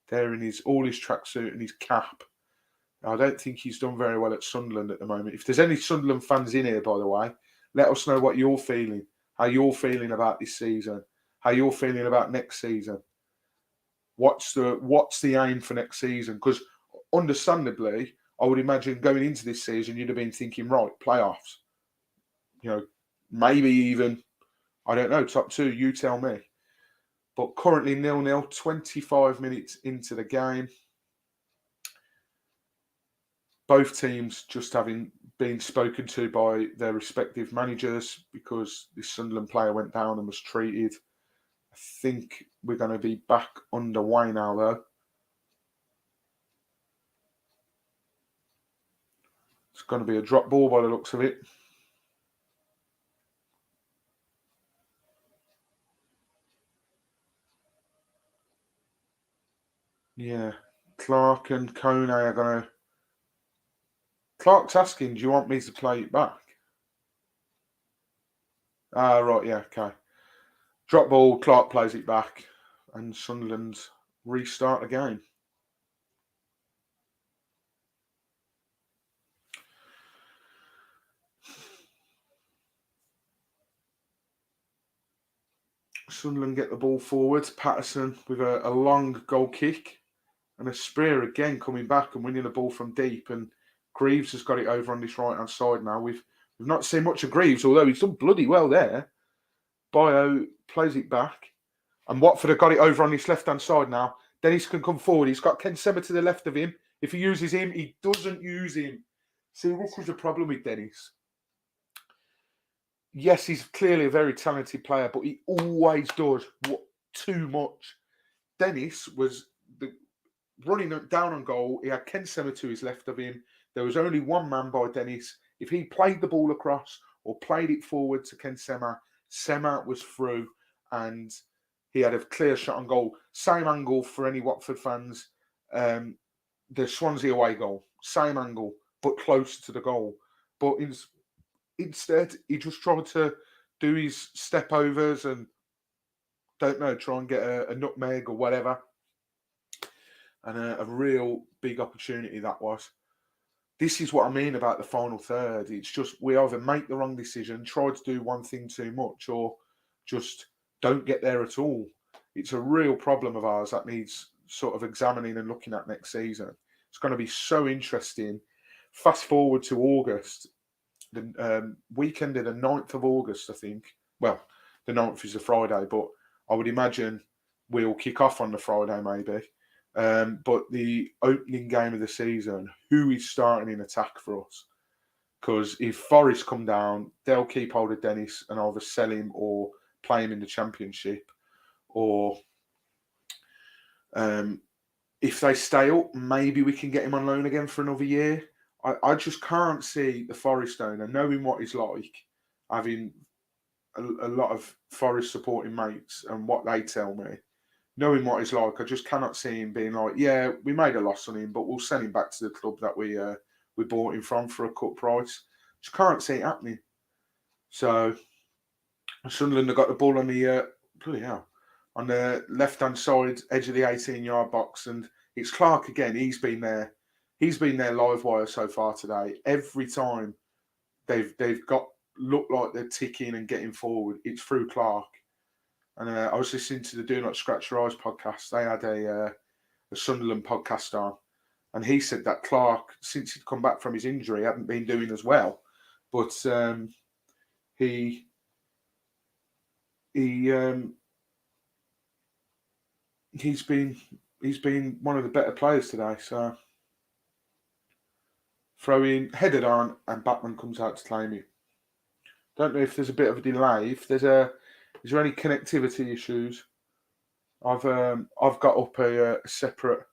There in all his tracksuit and his cap. I don't think he's done very well at Sunderland at the moment. If there's any Sunderland fans in here, by the way, let us know what you're feeling, how you're feeling about this season, how you're feeling about next season. What's the aim for next season? Because understandably, I would imagine going into this season, you'd have been thinking, right, playoffs. You know, maybe even, I don't know, top 2, you tell me. But currently 0-0, 25 minutes into the game. Both teams just having been spoken to by their respective managers because this Sunderland player went down and was treated. I think we're going to be back underway now, though. It's going to be a drop ball by the looks of it. Yeah. Clark and Kone are going to... Clark's asking, do you want me to play it back? Ah, right, yeah, okay. Drop ball, Clark plays it back, and Sunderland restart again. Sunderland get the ball forward. Patterson with a long goal kick, and a Spear again coming back and winning the ball from deep. And Greaves has got it over on this right hand side now. We've not seen much of Greaves, although he's done bloody well there. Bio plays it back, and Watford have got it over on this left hand side now. Dennis can come forward. He's got Ken Sema to the left of him. If he uses him, he doesn't use him. See, this was a problem with Dennis. Yes, he's clearly a very talented player, but he always does too much. Dennis was running down on goal. He had Ken Sema to his left of him. There was only one man by Dennis. If he played the ball across or played it forward to Ken Sema, Sema was through and he had a clear shot on goal. Same angle for any Watford fans. The Swansea away goal. Same angle, but closer to the goal. But instead, he just tried to do his step overs and try and get a nutmeg or whatever. And a real big opportunity that was. This is what I mean about the final third. It's just we either make the wrong decision, try to do one thing too much, or just don't get there at all. It's a real problem of ours that needs sort of examining and looking at next season. It's going to be so interesting. Fast forward to August. The weekend of the 9th of August, I think. Well, the 9th is a Friday, but I would imagine we'll kick off on the Friday maybe. But the opening game of the season, who is starting in attack for us? Because if Forest come down, they'll keep hold of Dennis and either sell him or play him in the Championship. Or if they stay up, maybe we can get him on loan again for another year. I just can't see the Forest owner, knowing what he's like, having a lot of Forest supporting mates and what they tell me, knowing what he's like, I just cannot see him being like, yeah, we made a loss on him, but we'll send him back to the club that we bought him from for a cut price. Just can't see it happening. So Sunderland have got the ball on the on the left-hand side edge of the 18-yard box, and it's Clark again. He's been there. He's been their live wire so far today. Every time they've got look like they're ticking and getting forward, it's through Clark. And I was listening to the Do Not Scratch Your Eyes podcast. They had a Sunderland podcast on, and he said that Clark, since he'd come back from his injury, hadn't been doing as well. But he's been one of the better players today. So throw in, headed on, and Batman comes out to claim it. Don't know if there's a bit of a delay. Is there any connectivity issues? I've got up a separate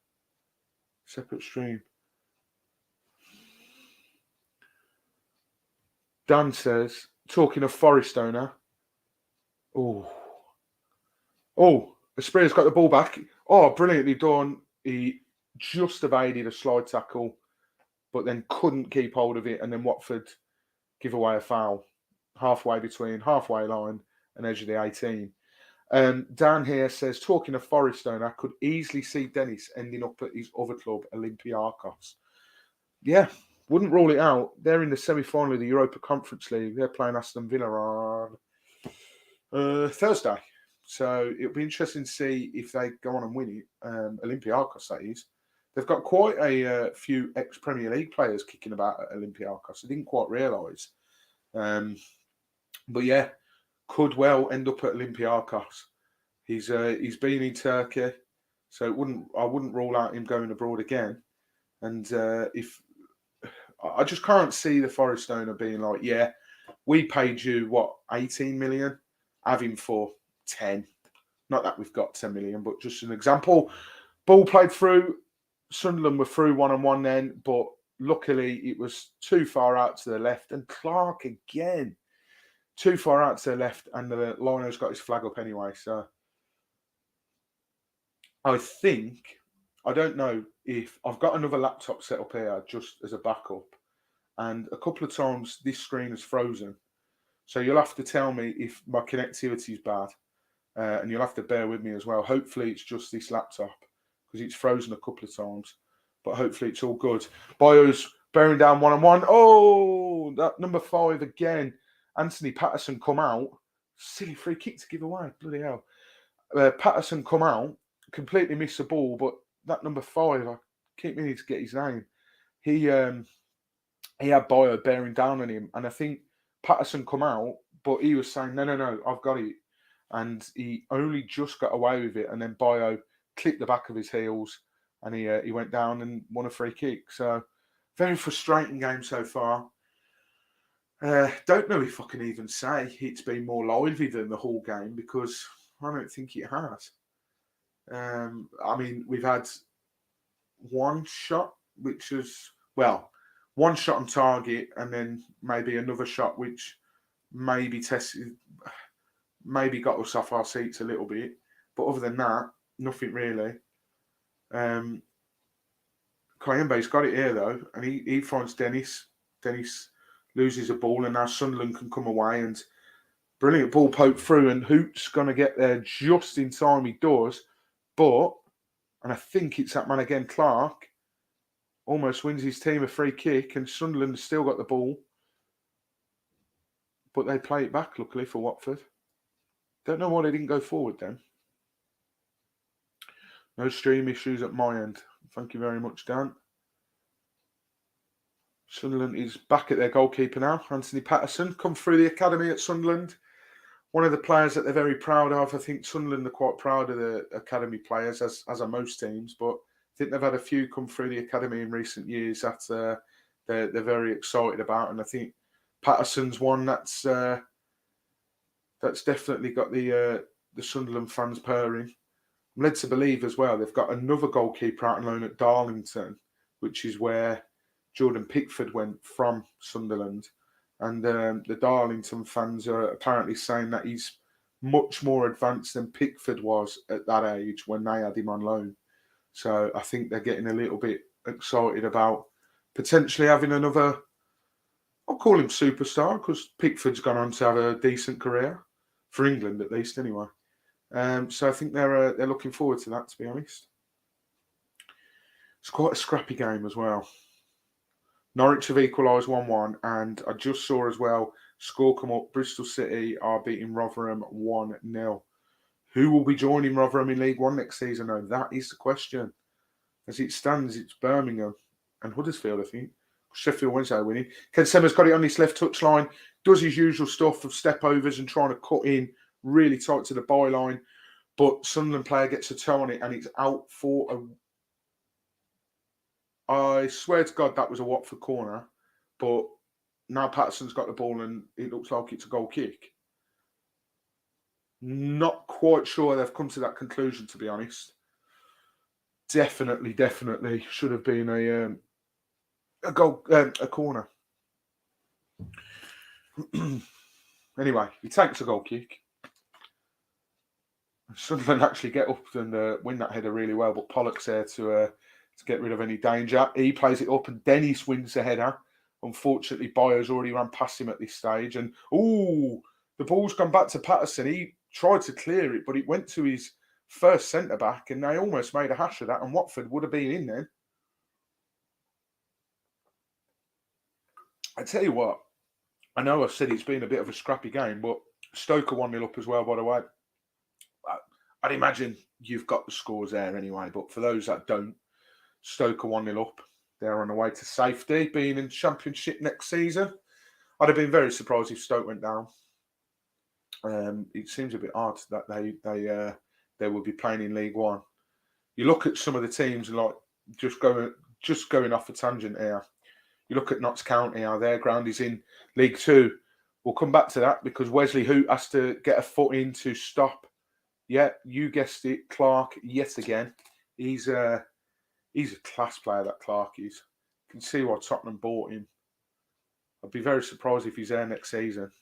stream. Dan says, talking of Forest owner. Oh, Asprea's got the ball back. Oh, brilliantly done. He just evaded a slide tackle, but then couldn't keep hold of it. And then Watford give away a foul halfway between halfway line and edge of the 18. Dan here says, talking of Forest owner, I could easily see Dennis ending up at his other club, Olympiacos. Yeah, wouldn't rule it out. They're in the semi-final of the Europa Conference League. They're playing Aston Villa on Thursday. So it'll be interesting to see if they go on and win it. Olympiacos, that is. They've got quite a few ex-Premier League players kicking about at Olympiacos. I didn't quite realise. But yeah, could well end up at Olympiacos. He's been in Turkey, so I wouldn't rule out him going abroad again. And if I just can't see the Forest owner being like, yeah, we paid you 18 million, have him for 10. Not that we've got 10 million, but just an example. Ball played through. Sunderland were through 1-on-1 then, but luckily it was too far out to the left. And Clark again, too far out to the left, and the liner's got his flag up anyway. So I think I don't know if I've got another laptop set up here just as a backup, and a couple of times this screen has frozen. So you'll have to tell me if my connectivity is bad, and you'll have to bear with me as well. Hopefully it's just this laptop because it's frozen a couple of times, but hopefully it's all good. Bio's bearing down 1-on-1. Oh, that number 5 again. Anthony Patterson come out. Silly free kick to give away. Bloody hell. Patterson come out, completely missed the ball, but that number 5, I keep meaning to get his name. He had Bio bearing down on him, and I think Patterson come out, but he was saying, no, I've got it. And he only just got away with it, and then Bio clipped the back of his heels, and he went down and won a free kick. So, very frustrating game so far. Don't know if I can even say it's been more lively than the whole game, because I don't think it has. I mean, we've had one shot, which was, one shot on target, and then maybe another shot which maybe got us off our seats a little bit. But other than that, nothing really. Kayembe's got it here though, and he finds Dennis. Dennis loses a ball, and now Sunderland can come away, and brilliant ball poke through, and Hoot's going to get there just in time. He does, and I think it's that man again, Clark, almost wins his team a free kick, and Sunderland has still got the ball, but they play it back, luckily, for Watford. Don't know why they didn't go forward then. No stream issues at my end. Thank you very much, Dan. Sunderland is back at their goalkeeper now. Anthony Patterson, come through the academy at Sunderland. One of the players that they're very proud of. I think Sunderland are quite proud of the academy players, as are most teams. But I think they've had a few come through the academy in recent years that they're very excited about. And I think Patterson's one that's definitely got the Sunderland fans purring. I'm led to believe as well they've got another goalkeeper out on loan at Darlington, which is where Jordan Pickford went from Sunderland. And the Darlington fans are apparently saying that he's much more advanced than Pickford was at that age when they had him on loan. So I think they're getting a little bit excited about potentially having another, I'll call him superstar, because Pickford's gone on to have a decent career, for England at least anyway. So I think they're looking forward to that, to be honest. It's quite a scrappy game as well. Norwich have equalised 1-1, and I just saw as well, score come up, Bristol City are beating Rotherham 1-0. Who will be joining Rotherham in League One next season? No, that is the question. As it stands, it's Birmingham and Huddersfield, I think. Sheffield Wednesday winning. Ken Semmer's got it on his left touchline, does his usual stuff of step overs and trying to cut in really tight to the byline, but Sunderland player gets a toe on it and it's out for a... I swear to God that was a Watford corner, but now Patterson's got the ball and it looks like it's a goal kick. Not quite sure they've come to that conclusion, to be honest. Definitely should have been a goal, a corner. Anyway, he takes a goal kick. Sunderland actually get up and win that header really well, but Pollock's there to get rid of any danger. He plays it up and Dennis wins the header. Unfortunately, Bio's already ran past him at this stage. And, the ball's gone back to Patterson. He tried to clear it, but it went to his first centre-back, and they almost made a hash of that, and Watford would have been in then. I tell you what, I know I've said it's been a bit of a scrappy game, but Stoke are 1-0 up as well, by the way. I'd imagine you've got the scores there anyway, but for those that don't, Stoke are 1-0 up. They're on the way to safety, being in Championship next season. I'd have been very surprised if Stoke went down. It seems a bit odd that they will be playing in League One. You look at some of the teams, like just going off a tangent here. You look at Notts County, how their ground is in League Two. We'll come back to that because Wesley Hoot has to get a foot in to stop. Yeah, you guessed it, Clark. Yet again, he's a class player. That Clark is. You can see why Tottenham bought him. I'd be very surprised if he's there next season.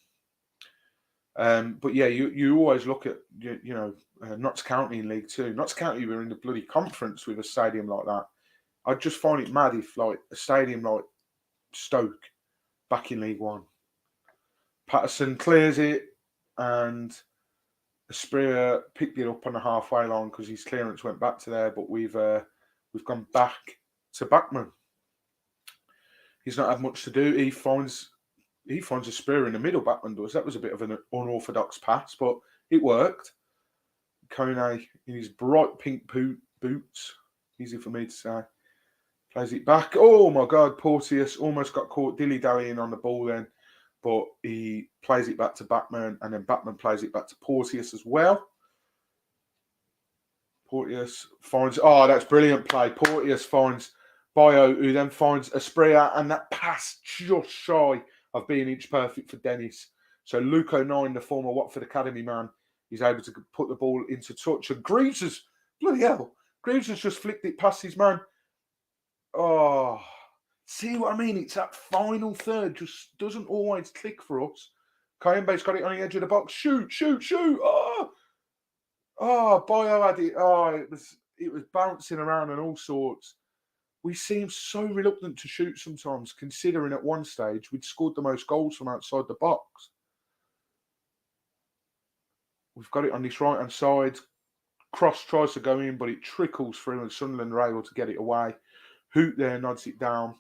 But yeah, you always look at Notts County in League Two. Notts County were in the bloody conference with a stadium like that. I'd just find it mad if like a stadium like Stoke back in League One. Patterson clears it, and Asprilla picked it up on the halfway line because his clearance went back to there. But we've gone back to Backman. He's not had much to do. He finds a spear in the middle. Backman does. That was a bit of an unorthodox pass, but it worked. Kone in his bright pink boots, easy for me to say, plays it back. Oh my God, Porteous almost got caught dilly-dallying on the ball then, but he plays it back to Backman, and then Backman plays it back to Porteous as well. Porteous finds, that's brilliant play. Porteous finds Bio, who then finds Asprilla, and that pass just shy of being inch perfect for Dennis. So Luke O'Nien, the former Watford Academy man, is able to put the ball into touch. And Greaves has just flicked it past his man. Oh, see what I mean? It's that final third just doesn't always click for us. Kayembe's got it on the edge of the box. Shoot. Bio had it. It was bouncing around and all sorts. We seem so reluctant to shoot sometimes, considering at one stage we'd scored the most goals from outside the box. We've got it on this right-hand side. Cross tries to go in, but it trickles through, and Sunderland are able to get it away. Hoot there nods it down.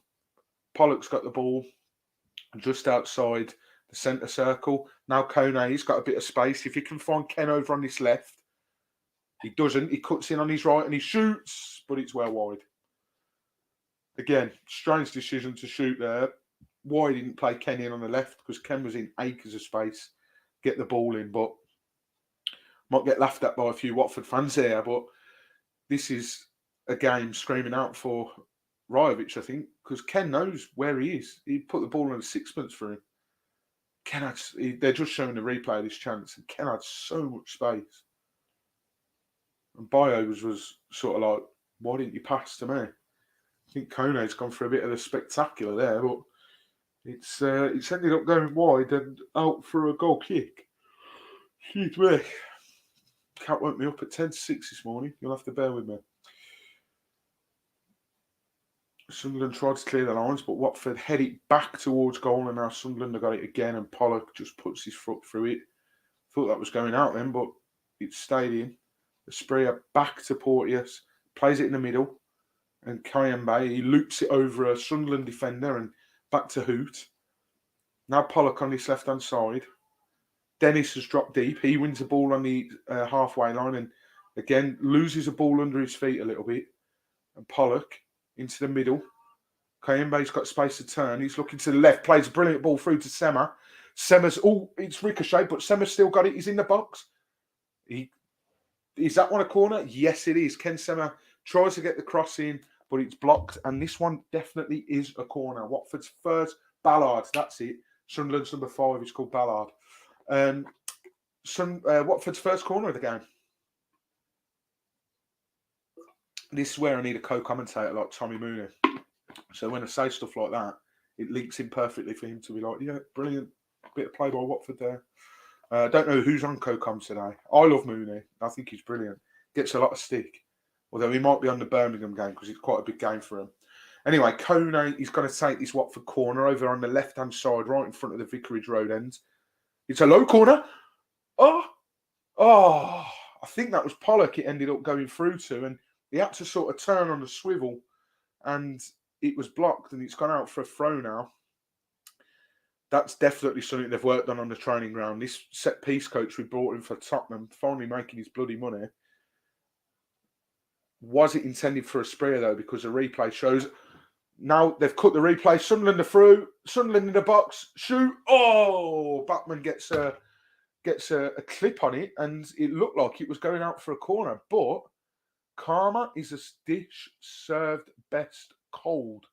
Pollock's got the ball just outside the centre circle. Now Kone's got a bit of space. If he can find Ken over on this left, he doesn't. He cuts in on his right and he shoots, but it's well wide. Again, strange decision to shoot there. Why didn't play Ken in on the left? Because Ken was in acres of space. Get the ball in, but might get laughed at by a few Watford fans here. But this is a game screaming out for Rajovic, I think, because Ken knows where he is. He put the ball on a sixpence for him. They're just showing the replay of this chance, and Ken had so much space. And Bio was sort of like, why didn't you pass to me? I think Kone's gone for a bit of the spectacular there, but it's ended up going wide and out for a goal kick. Excuse me. Cat woke me up at 10-6 this morning. You'll have to bear with me. Sunderland tried to clear the lines, but Watford head it back towards goal, and now Sunderland have got it again, and Pollock just puts his foot through it. Thought that was going out then, but it stayed in. The sprayer back to Porteous, plays it in the middle, and Kayembe, he loops it over a Sunderland defender and back to Hoot. Now Pollock on this left-hand side. Dennis has dropped deep. He wins the ball on the halfway line and, again, loses a ball under his feet a little bit. And Pollock into the middle. Kayembe's got space to turn. He's looking to the left, plays a brilliant ball through to Sema. Sema's, it's ricochet, but Sema's still got it. He's in the box. Is that one a corner? Yes, it is. Ken Sema tries to get the cross in, but it's blocked. And this one definitely is a corner. Watford's first, Ballard, that's it. Sunderland's number 5 is called Ballard. Watford's first corner of the game. This is where I need a co-commentator like Tommy Mooney. So when I say stuff like that, it links in perfectly for him to be like, yeah, brilliant. Bit of play by Watford there. I don't know who's on co-com today. I love Mooney. I think he's brilliant. Gets a lot of stick. Although he might be on the Birmingham game because it's quite a big game for him. Anyway, Kone is going to take this Watford corner over on the left-hand side, right in front of the Vicarage Road end. It's a low corner. I think that was Pollock it ended up going through to, and he had to sort of turn on the swivel, and it was blocked, and it's gone out for a throw now. That's definitely something they've worked on the training ground. This set-piece coach we brought in for Tottenham, finally making his bloody money. Was it intended for a sprayer, though? Because the replay shows... Now they've cut the replay. Sunderland are through. Sunderland in the box. Shoot. Oh, Backman gets a clip on it, and it looked like it was going out for a corner. But karma is a dish served best cold,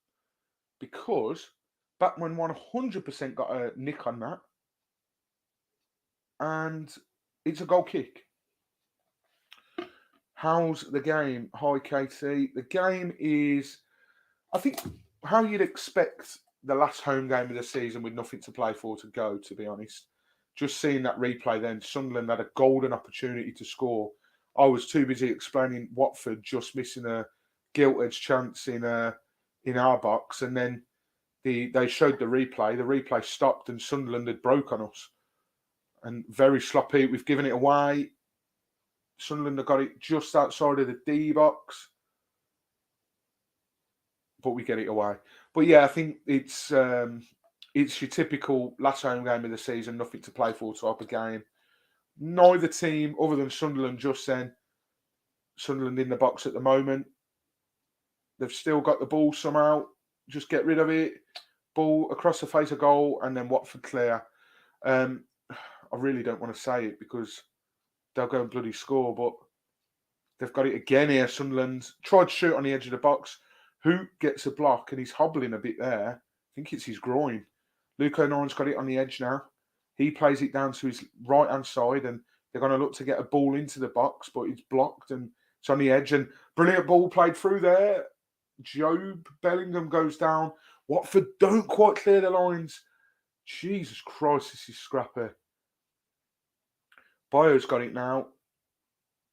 because Backman 100% got a nick on that, and it's a goal kick. How's the game? Hi, Katie. The game is... I think how you'd expect the last home game of the season with nothing to play for to go, to be honest. just seeing that replay then, Sunderland had a golden opportunity to score. I was too busy explaining Watford just missing a gilt-edged chance in our box, and then they showed the replay. The replay stopped, and Sunderland had broke on us. And very sloppy. We've given it away. Sunderland have got it just outside of the D box, but we get it away. But yeah, I think it's your typical last home game of the season, nothing to play for type of game. Neither team, other than Sunderland, just then. Sunderland in the box at the moment. They've still got the ball somehow. Just get rid of it. Ball across the face of goal, and then Watford clear. I really don't want to say it because they'll go and bloody score, but they've got it again here. Sunderland tried to shoot on the edge of the box. Who gets a block, and he's hobbling a bit there. I think it's his groin. Luke O'Nine's got it on the edge now. He plays it down to his right-hand side, and they're going to look to get a ball into the box, but it's blocked, and it's on the edge. And brilliant ball played through there. Job Bellingham goes down. Watford don't quite clear the lines. Jesus Christ, this is scrappy. Bio's got it now.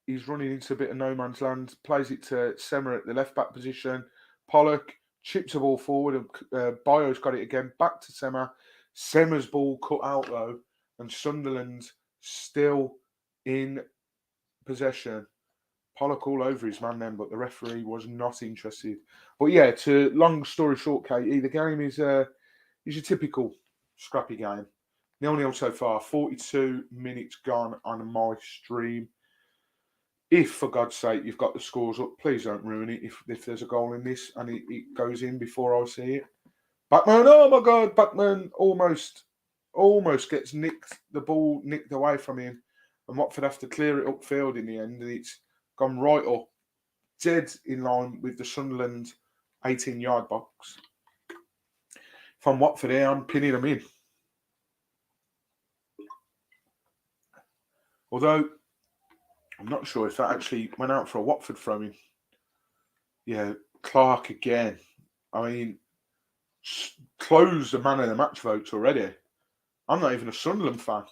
He's running into a bit of no man's land. Plays it to Sema at the left-back position. Pollock chips the ball forward, and Bio's got it again. Back to Sema. Sema's ball cut out, though, and Sunderland still in possession. Pollock all over his man then, but the referee was not interested. But yeah, to long story short, Katie, the game is your typical scrappy game. 0-0 so far, 42 minutes gone on my stream. If, for God's sake, you've got the scores up, please don't ruin it if there's a goal in this and it goes in before I see it. Backman, oh my God, Backman almost gets the ball nicked away from him, and Watford have to clear it upfield in the end, and it's gone right up, dead in line with the Sunderland 18-yard box. From Watford here, I'm pinning them in. Although, I'm not sure if that actually went out for a Watford throw-in. Yeah, Clark again. I mean, closed the man of the match votes already. I'm not even a Sunderland fan.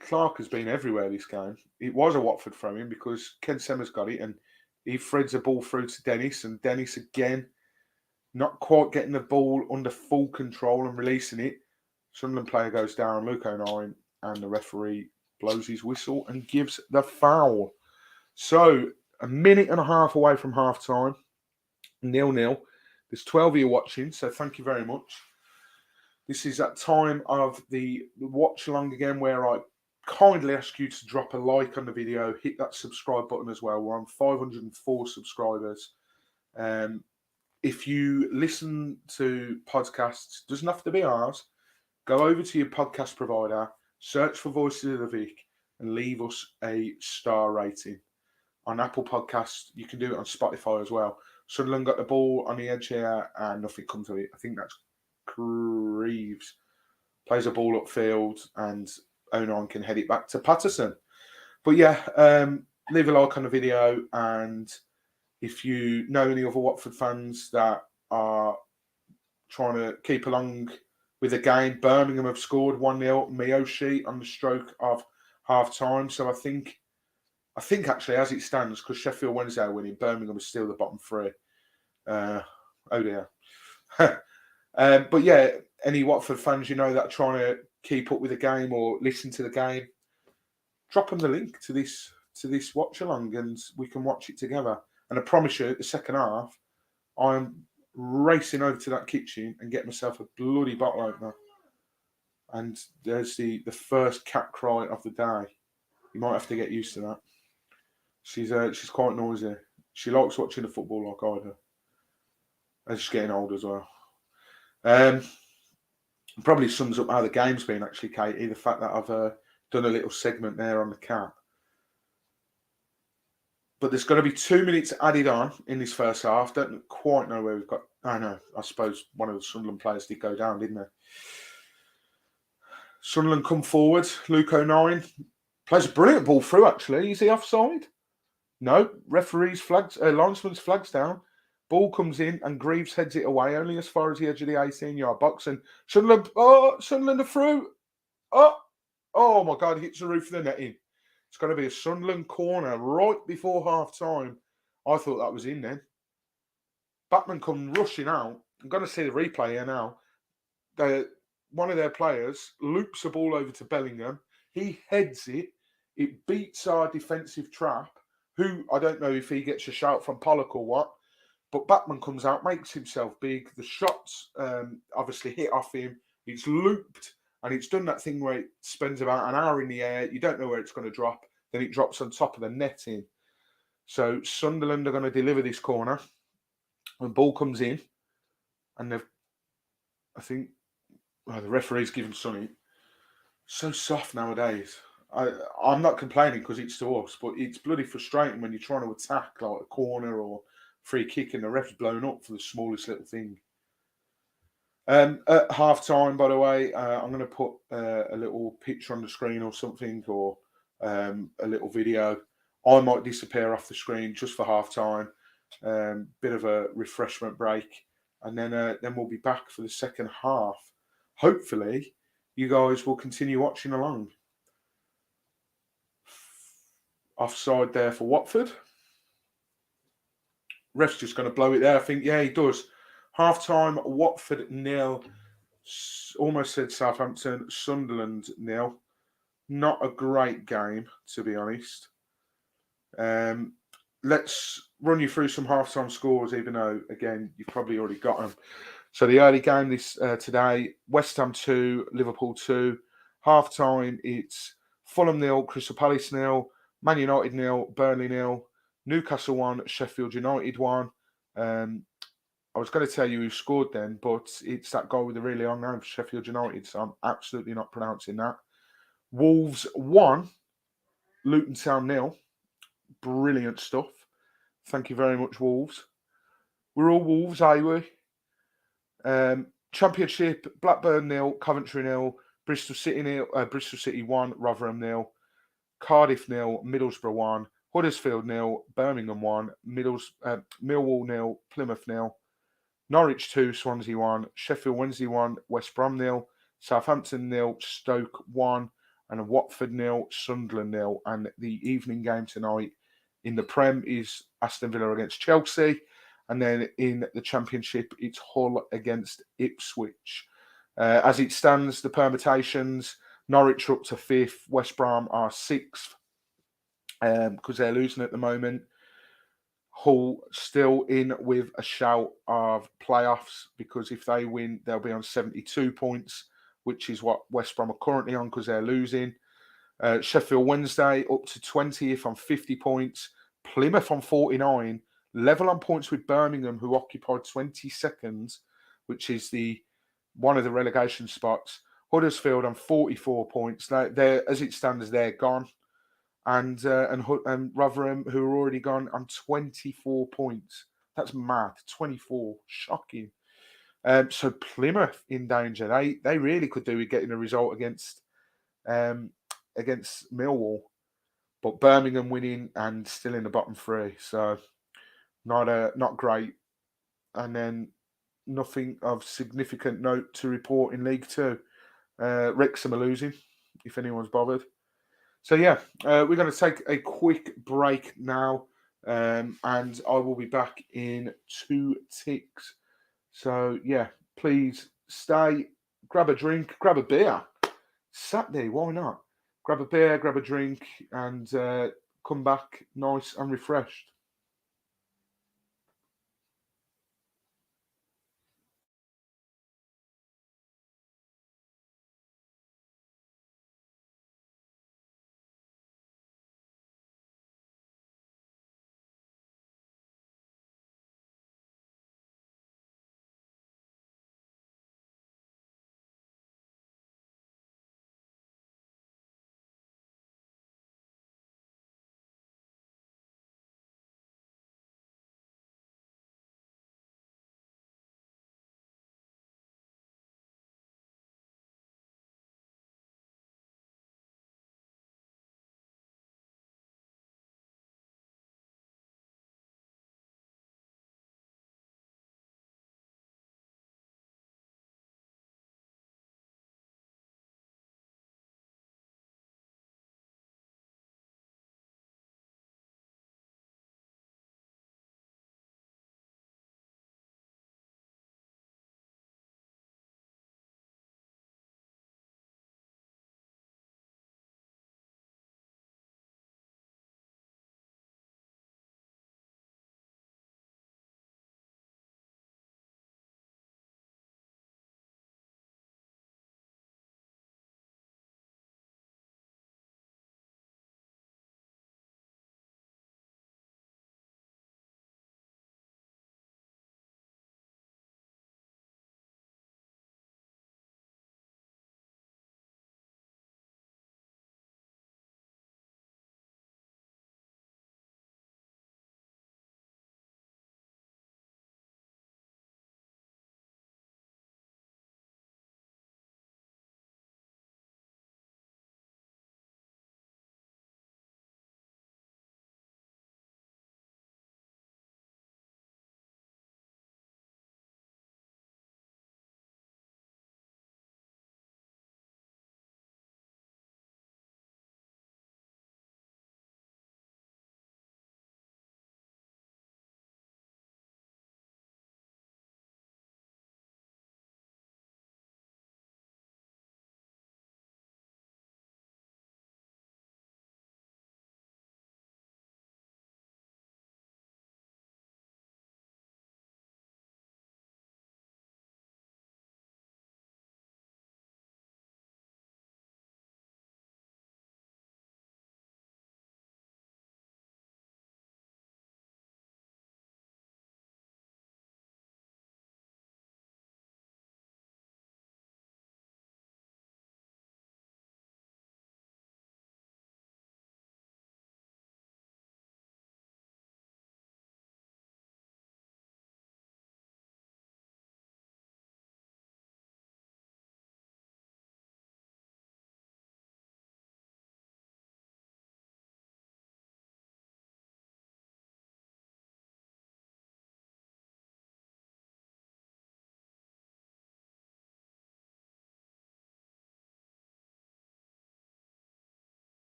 Clark has been everywhere this game. It was a Watford throw-in because Ken Sema's got it, and he threads the ball through to Dennis, and Dennis again not quite getting the ball under full control and releasing it. Sunderland player goes down, Luke O'Nien, and the referee blows his whistle and gives the foul. So, a minute and a half away from half-time, 0-0. There's 12 of you watching, so thank you very much. This is that time of the watch-along again where I kindly ask you to drop a like on the video, hit that subscribe button as well. We're on 504 subscribers. If you listen to podcasts, doesn't have to be ours, go over to your podcast provider, search for Voices of the Vic, and leave us a star rating. On Apple Podcasts, you can do it on Spotify as well. Sunderland got the ball on the edge here, and nothing comes of it. I think that's Creeves. Plays a ball upfield, and O'Nien can head it back to Patterson. But yeah, leave a like on the video, and if you know any other Watford fans that are trying to keep along with the game, Birmingham have scored 1-0. Miyoshi on the stroke of half-time. So I think actually, as it stands, because Sheffield Wednesday are winning, Birmingham is still the bottom three. Oh dear. But yeah, any Watford fans you know that are trying to keep up with the game or listen to the game, drop them the link to this watch along, and we can watch it together. And I promise you, the second half, I'm racing over to that kitchen and get myself a bloody bottle opener. And there's the first cat cry of the day. You might have to get used to that. She's quite noisy. She likes watching the football like I do. And she's getting old as well. Probably sums up how the game's been, actually, Katie. The fact that I've done a little segment there on the cat. But there's going to be 2 minutes added on in this first half. Don't quite know where we've got. I know. I suppose one of the Sunderland players did go down, didn't they? Sunderland come forward. Luke O'Nien plays a brilliant ball through, actually. Is he offside? No. Referee's flags, linesman's flags down. Ball comes in and Greaves heads it away only as far as the edge of the 18-yard box. And Sunderland are through. Oh, Oh my God, hits the roof of the netting. It's going to be a Sunderland corner right before half time. I thought that was in then. Batman come rushing out. I'm going to see the replay here now. One of their players loops the ball over to Bellingham. He heads it. It beats our defensive trap, who I don't know if he gets a shout from Pollock or what. But Batman comes out, makes himself big. The shots obviously hit off him. It's looped, and it's done that thing where it spends about an hour in the air. You don't know where it's going to drop. Then it drops on top of the netting. So Sunderland are going to deliver this corner. The ball comes in, and I think the referee's given Sonny so soft nowadays. I'm not complaining because it's to us, but it's bloody frustrating when you're trying to attack like a corner or free kick and the ref's blown up for the smallest little thing. At half time, by the way, I'm going to put a little picture on the screen or something, or a little video. I might disappear off the screen just for half time, bit of a refreshment break, and then we'll be back for the second half. Hopefully, you guys will continue watching along. Offside there for Watford. Ref's just going to blow it there. I think, yeah, he does. Half time, Watford 0. Almost said Southampton. Sunderland 0. Not a great game, to be honest. Let's run you through some half-time scores, even though, again, you've probably already got them. So the early game today, West Ham 2, Liverpool 2. Half-time, it's Fulham 0, Crystal Palace 0, Man United 0, Burnley 0, Newcastle 1, Sheffield United 1. I was going to tell you who scored then, but it's that guy with a really long name for Sheffield United, so I'm absolutely not pronouncing that. Wolves 1, Luton Town 0. Brilliant stuff. Thank you very much, Wolves. We're all Wolves, are we? Championship, Blackburn 0, Coventry 0, Bristol City 1, Rotherham 0, Cardiff 0, Middlesbrough 1, Huddersfield 0, Birmingham 1, Millwall 0, Plymouth 0, Norwich 2, Swansea 1, Sheffield Wednesday 1, West Brom 0, Southampton 0, Stoke 1, and Watford 0, Sunderland 0. And the evening game tonight in the Prem is Aston Villa against Chelsea. And then in the Championship, it's Hull against Ipswich. As it stands, the permutations, Norwich are up to 5th, West Brom are 6th because they're losing at the moment. Hull still in with a shout of playoffs because if they win, they'll be on 72 points, which is what West Brom are currently on because they're losing. Sheffield Wednesday up to 20th on 50 points. Plymouth on 49, level on points with Birmingham, who occupied 22nd, which is one of the relegation spots. Huddersfield on 44 points. They're as it stands, they're gone. And Rotherham, who are already gone, on 24 points. That's mad. 24. Shocking. So Plymouth in danger. They really could do with getting a result against Millwall. But Birmingham winning and still in the bottom 3. So not great. And then nothing of significant note to report in League 2. Wrexham are losing, if anyone's bothered. So yeah, we're going to take a quick break now, and I will be back in 2 ticks. So yeah, please stay, grab a drink, grab a beer. Saturday, why not? Grab a beer, grab a drink, and come back nice and refreshed.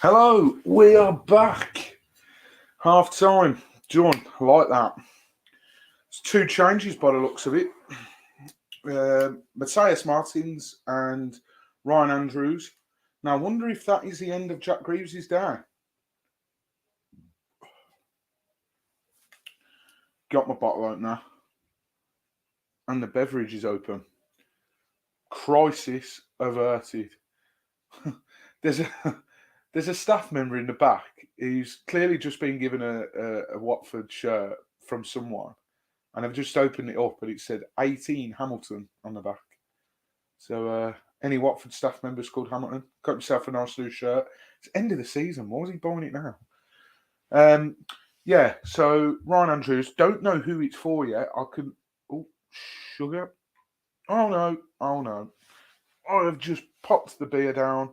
Hello, we are back. Half time. John, I like that. It's two changes by the looks of it. Matthias Martins and Ryan Andrews. Now, I wonder if that is the end of Jack Greaves' day. Got my bottle opener. And the beverage is open. Crisis averted. There's a staff member in the back who's clearly just been given a Watford shirt from someone. And I've just opened it up and it said 18 Hamilton on the back. So any Watford staff members called Hamilton, got himself a nice new shirt. It's end of the season. Why is he buying it now? Yeah, so Ryan Andrews, don't know who it's for yet. Sugar. Oh no. I have just popped the beer down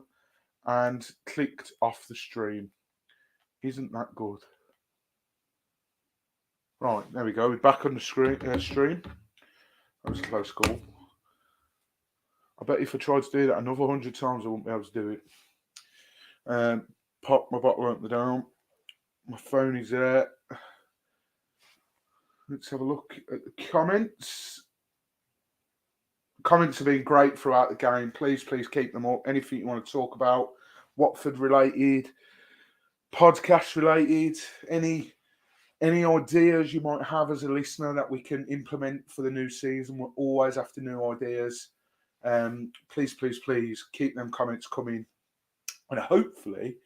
and clicked off the stream. Isn't that good? Right, there we go. We're back on the stream. That was a close call. I bet if I tried to do that another 100 times, I wouldn't be able to do it. Pop my bottle opener down. My phone is there. Let's have a look at the comments. Comments have been great throughout the game. Please keep them up. Anything you want to talk about, Watford related, podcast related, any ideas you might have as a listener that we can implement for the new season. We're always after new ideas. Please keep them comments coming. And hopefully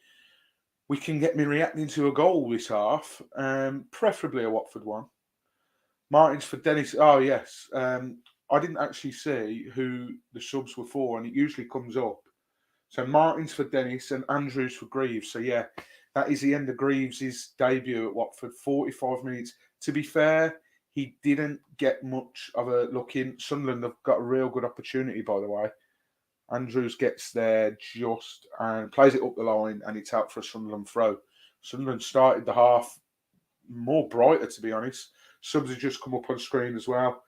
we can get me reacting to a goal this half, preferably a Watford one. Martins for Dennis. Oh, yes. I didn't actually see who the subs were for, and it usually comes up. So Martins for Dennis and Andrews for Greaves. So, yeah, that is the end of Greaves' debut at Watford. 45 minutes. To be fair, he didn't get much of a look in. Sunderland have got a real good opportunity, by the way. Andrews gets there just and plays it up the line, and it's out for a Sunderland throw. Sunderland started the half more brighter, to be honest. Subs have just come up on screen as well.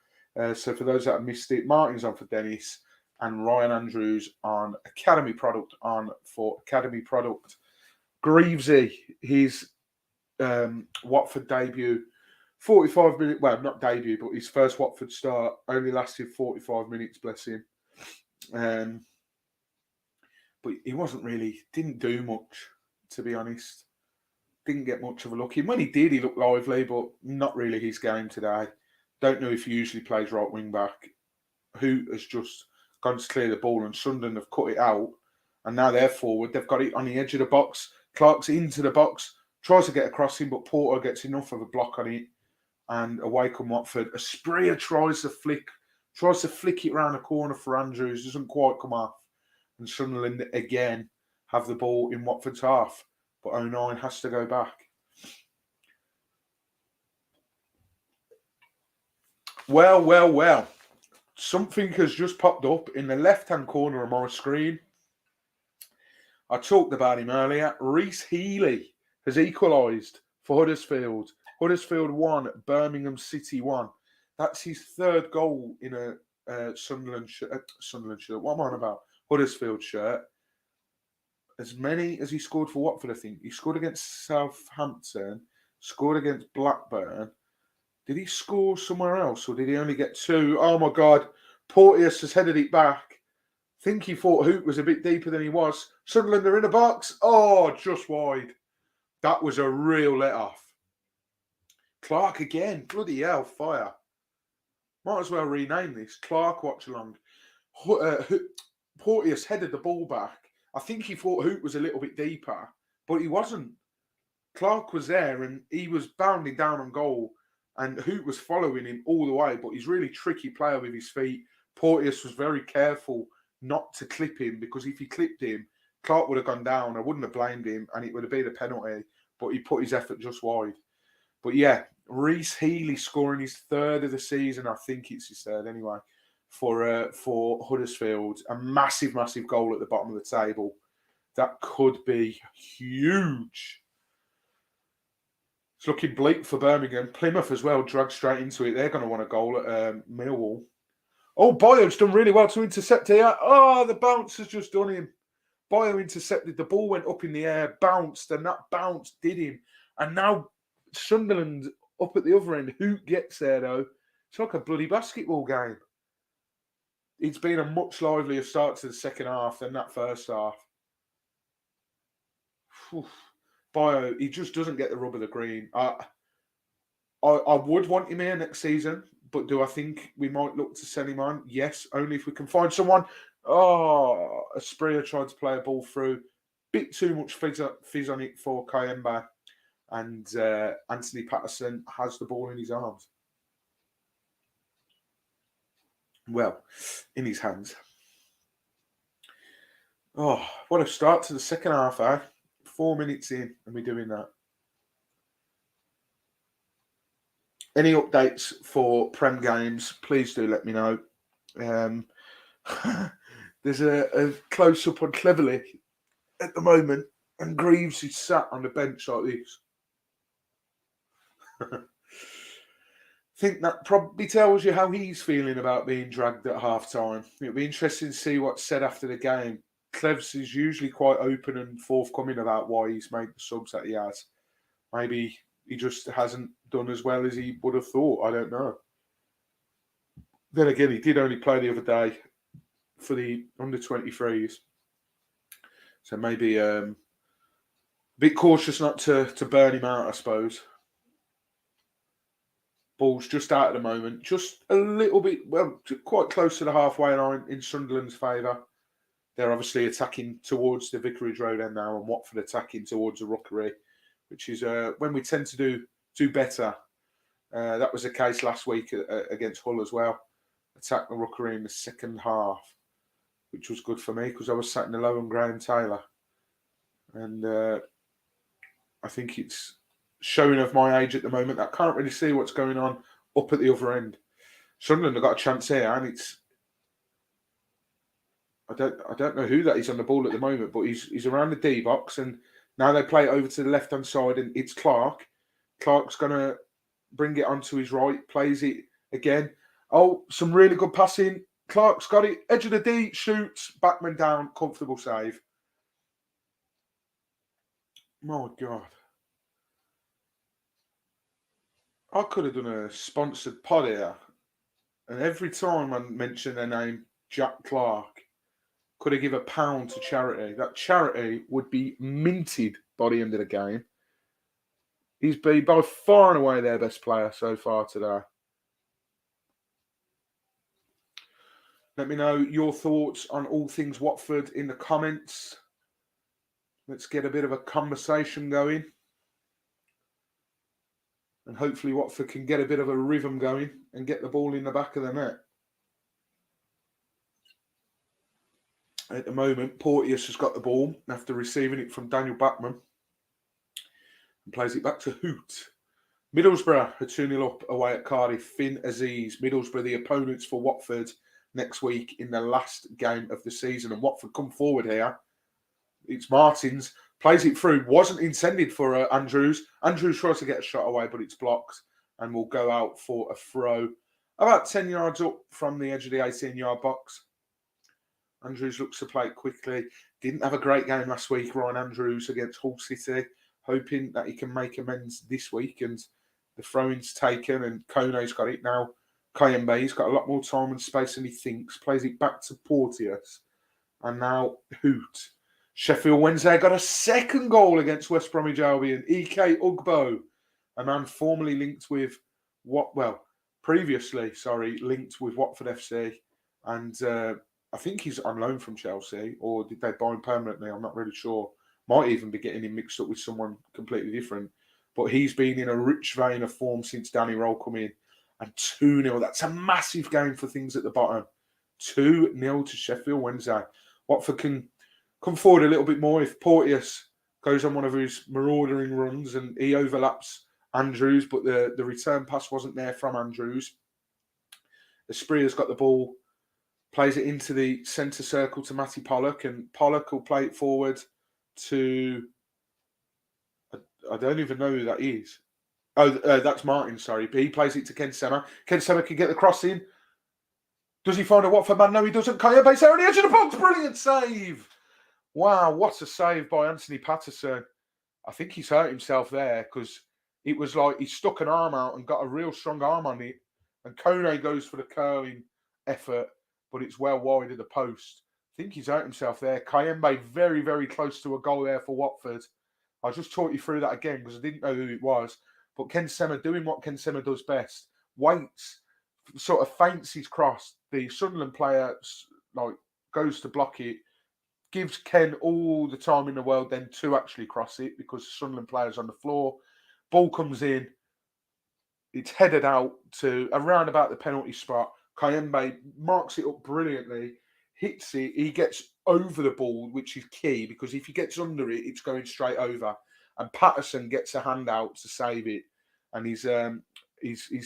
So for those that have missed it, Martin's on for Dennis and Ryan Andrews on Academy Product for Academy Product. Greavesy, his Watford debut, 45 minutes, well, not debut, but his first Watford start only lasted 45 minutes, bless him. But he didn't do much, to be honest. Didn't get much of a look in. When he did, he looked lively, but not really his game today. Don't know if he usually plays right wing back. Hoot has just gone to clear the ball, and Sunderland have cut it out. And now they're forward. They've got it on the edge of the box. Clark's into the box, tries to get across him, but Porter gets enough of a block on it. And away come Watford. Asprilla tries to flick it around the corner for Andrews. Doesn't quite come off. And Sunderland again have the ball in Watford's half. But 09 has to go back. Well. Something has just popped up in the left-hand corner of my screen. I talked about him earlier. Reece Healy has equalised for Huddersfield. Huddersfield 1, Birmingham City 1. That's his third goal in a Sunderland shirt. What am I on about? Huddersfield shirt. As many as he scored for Watford, I think. He scored against Southampton, scored against Blackburn. Did he score somewhere else, or did he only get 2? Oh, my God. Porteous has headed it back. I think he thought Hoot was a bit deeper than he was. Sunderland are in a box. Oh, just wide. That was a real let-off. Clark again. Bloody hell, fire. Might as well rename this. Clark watch-along. Porteous headed the ball back. I think he thought Hoot was a little bit deeper, but he wasn't. Clark was there, and he was bounding down on goal. And Hoot was following him all the way, but he's really tricky player with his feet. Porteous was very careful not to clip him, because if he clipped him, Clark would have gone down. I wouldn't have blamed him, and it would have been a penalty, but he put his effort just wide. But yeah, Reece Healy scoring his third of the season. I think it's his third anyway, for Huddersfield. A massive goal at the bottom of the table. That could be huge. It's looking bleak for Birmingham. Plymouth as well, dragged straight into it. They're going to want a goal at Millwall. Oh, Boyo's done really well to intercept here. Oh, the bounce has just done him. Bio intercepted, the ball went up in the air, bounced, and that bounce did him. And now Sunderland up at the other end, who gets there though? It's like a bloody basketball game. It's been a much livelier start to the second half than that first half. Bio, he just doesn't get the rub of the green. I would want him here next season, but do I think we might look to send him on? Yes, only if we can find someone. Oh, Asprilla tried to play a ball through. Bit too much fizz on it for Kayemba. And Anthony Patterson has the ball in his arms. Well, in his hands. Oh, what a start to the second half, eh? 4 minutes in, and we're doing that. Any updates for Prem games, please do let me know. There's a close-up on Cleverley at the moment, and Greaves is sat on the bench like this. I think that probably tells you how he's feeling about being dragged at half-time. It'll be interesting to see what's said after the game. Clevs is usually quite open and forthcoming about why he's made the subs that he has. Maybe he just hasn't done as well as he would have thought. I don't know. Then again, he did only play the other day for the under-23s. So maybe a bit cautious not to burn him out, I suppose. Ball's just out at the moment. Just a little bit, well, quite close to the halfway line in Sunderland's favour. They're obviously attacking towards the Vicarage Road end now, and Watford attacking towards the Rookery, which is when we tend to do better. That was the case last week against Hull as well. Attacked the Rookery in the second half, which was good for me because I was sat in the low on Graham Taylor. And I think it's showing of my age at the moment. I can't really see what's going on up at the other end. Sunderland have got a chance here, and it's I don't know who that is on the ball at the moment, but he's around the D box, and now they play it over to the left hand side, and it's Clark. Clark's gonna bring it onto his right, plays it again. Oh, some really good passing. Clark's got it, edge of the D, shoots, backman down, comfortable save. My God. I could have done a sponsored pod here, and every time I mention their name, Jack Clark, could have given £1 to charity. That charity would be minted by the end of the game. He's been by far and away their best player so far today. Let me know your thoughts on all things Watford in the comments. Let's get a bit of a conversation going. And hopefully Watford can get a bit of a rhythm going and get the ball in the back of the net. At the moment, Porteous has got the ball after receiving it from Daniel Bachmann and plays it back to Hoot. Middlesbrough are 2-0 up away at Cardiff. Finn Aziz. Middlesbrough, the opponents for Watford next week in the last game of the season. And Watford come forward here. It's Martins. Plays it through. Wasn't intended for Andrews. Andrews tries to get a shot away, but it's blocked and will go out for a throw. About 10 yards up from the edge of the 18-yard box. Andrews looks to play it quickly. Didn't have a great game last week, Ryan Andrews, against Hull City. Hoping that he can make amends this week. And the throw-in's taken and Kone's got it now. Kayembe's got a lot more time and space than he thinks. Plays it back to Porteous. And now Hoot. Sheffield Wednesday got a second goal against West Bromwich Albion. EK Ugbo, a man formerly linked with previously linked with Watford FC. And I think he's on loan from Chelsea, or did they buy him permanently? I'm not really sure. Might even be getting him mixed up with someone completely different. But he's been in a rich vein of form since Danny Roll come in. And 2-0. That's a massive game for things at the bottom. 2-0 to Sheffield Wednesday. Watford can come forward a little bit more if Porteous goes on one of his marauding runs and he overlaps Andrews, but the return pass wasn't there from Andrews. Esprilla's got the ball, plays it into the centre circle to Matty Pollock, and Pollock will play it forward to... I don't even know who that is. Oh, that's Martin, sorry. But he plays it to Ken Sema. Ken Sema can get the cross in. Does he find a Watford man? No, he doesn't. Kayembe's there on the edge of the box. Brilliant save. Wow, what a save by Anthony Patterson. I think he's hurt himself there because it was like he stuck an arm out and got a real strong arm on it. And Kone goes for the curling effort, but it's well wide of the post. I think he's hurt himself there. Kayembe very, very close to a goal there for Watford. I'll just talk you through that again because I didn't know who it was. But Ken Sema doing what Ken Sema does best. Waits, sort of feints his cross. The Sunderland player like goes to block it, gives Ken all the time in the world then to actually cross it because the Sunderland player's on the floor. Ball comes in. It's headed out to around about the penalty spot. Kayembe marks it up brilliantly, hits it. He gets over the ball, which is key because if he gets under it, it's going straight over. And Patterson gets a hand out to save it, and he's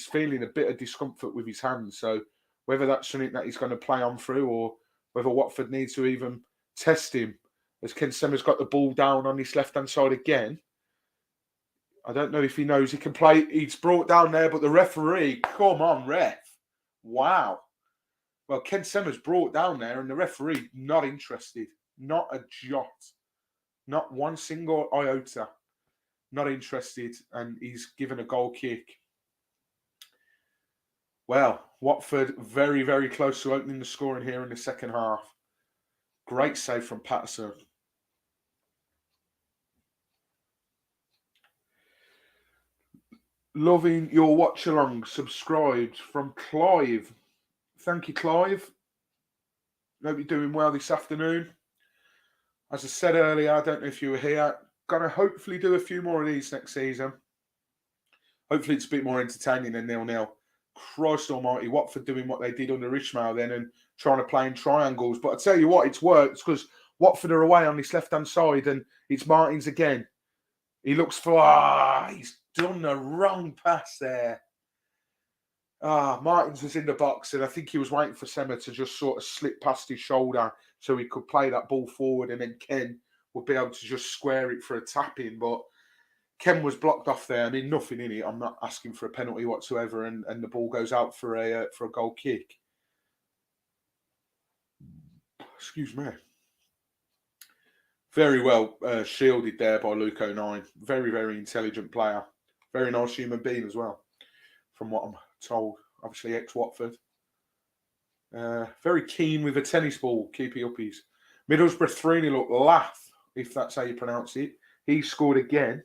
feeling a bit of discomfort with his hands. So whether that's something that he's going to play on through, or whether Watford needs to even test him, as Ken Sema's got the ball down on his left hand side again. I don't know if he knows he can play. He's brought down there, but the referee, come on, ref. Wow. Well, Ken Sema's brought down there, and the referee not interested. Not a jot. Not one single iota. Not interested, and he's given a goal kick. Well, Watford very, very close to opening the scoring here in the second half. Great save from Patterson. Loving your watch along. Subscribed from Clive. Thank you, Clive. Hope you're doing well this afternoon. As I said earlier, I don't know if you were here. Gonna hopefully do a few more of these next season. Hopefully it's a bit more entertaining than 0-0. Christ almighty, Watford doing what they did under Ishmael then and trying to play in triangles. But I tell you what, it's worked because Watford are away on this left-hand side and it's Martins again. He looks for... he's done the wrong pass there. Martins was in the box and I think he was waiting for Sema to just sort of slip past his shoulder so he could play that ball forward and then Ken would be able to just square it for a tap-in. But Ken was blocked off there. I mean, nothing in it. I'm not asking for a penalty whatsoever and the ball goes out for a goal kick. Excuse me. Very well shielded there by Luke O'Nien. Very, very intelligent player. Very nice human being as well, from what I'm told. Obviously, ex-Watford. Very keen with a tennis ball, keepy uppies. Middlesbrough 3-0 laugh, if that's how you pronounce it. He scored again.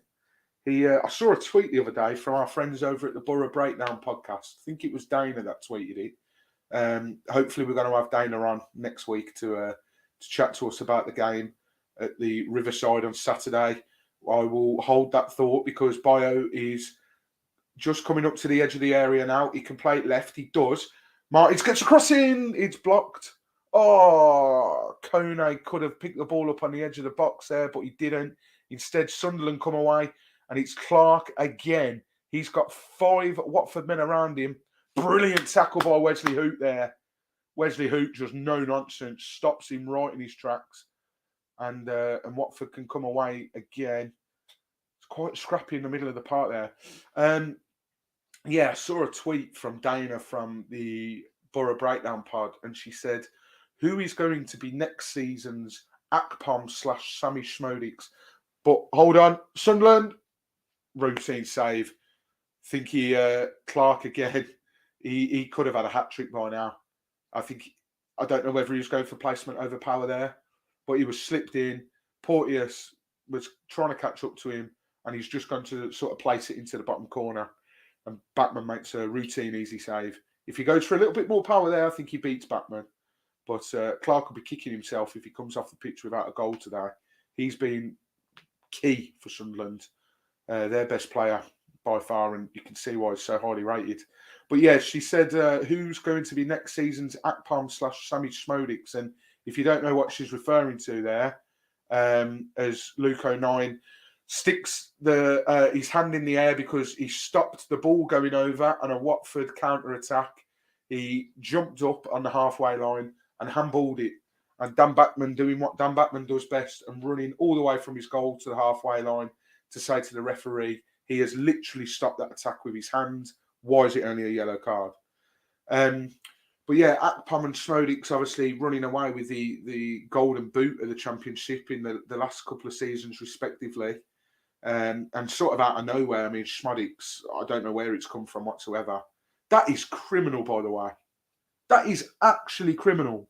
I saw a tweet the other day from our friends over at the Borough Breakdown podcast. I think it was Dana that tweeted it. Hopefully, we're going to have Dana on next week to chat to us about the game at the Riverside on Saturday. I will hold that thought because Bio is just coming up to the edge of the area now. He can play it left. He does. Martins gets across in. It's blocked. Oh, Kone could have picked the ball up on the edge of the box there, but he didn't. Instead, Sunderland come away, and it's Clark again. He's got 5 Watford men around him. Brilliant tackle by Wesley Hoot there. Wesley Hoot, just no nonsense, stops him right in his tracks. And Watford can come away again. It's quite scrappy in the middle of the park there. I saw a tweet from Dana from the Borough Breakdown pod, and she said, who is going to be next season's Akpom/Sammy Schmodix? But hold on, Sunderland, routine save. Think Clark again. He could have had a hat-trick by now. I don't know whether he was going for placement over power there, but he was slipped in. Porteous was trying to catch up to him, and he's just going to sort of place it into the bottom corner. And Backman makes a routine easy save. If he goes for a little bit more power there, I think he beats Backman. But Clark will be kicking himself if he comes off the pitch without a goal today. He's been key for Sunderland. Their best player by far, and you can see why he's so highly rated. But yeah, she said, who's going to be next season's Akpom/Sammy Schmodix? And if you don't know what she's referring to there, as Luke O'Nien sticks his hand in the air because he stopped the ball going over on a Watford counter-attack. He jumped up on the halfway line and handballed it. And Dan Backman doing what Dan Backman does best and running all the way from his goal to the halfway line to say to the referee, he has literally stopped that attack with his hand. Why is it only a yellow card? But yeah, Akpom and Smodic's obviously running away with the golden boot of the Championship in the last couple of seasons, respectively. And sort of out of nowhere, I mean, Smodic's, I don't know where it's come from whatsoever. That is criminal, by the way. That is actually criminal.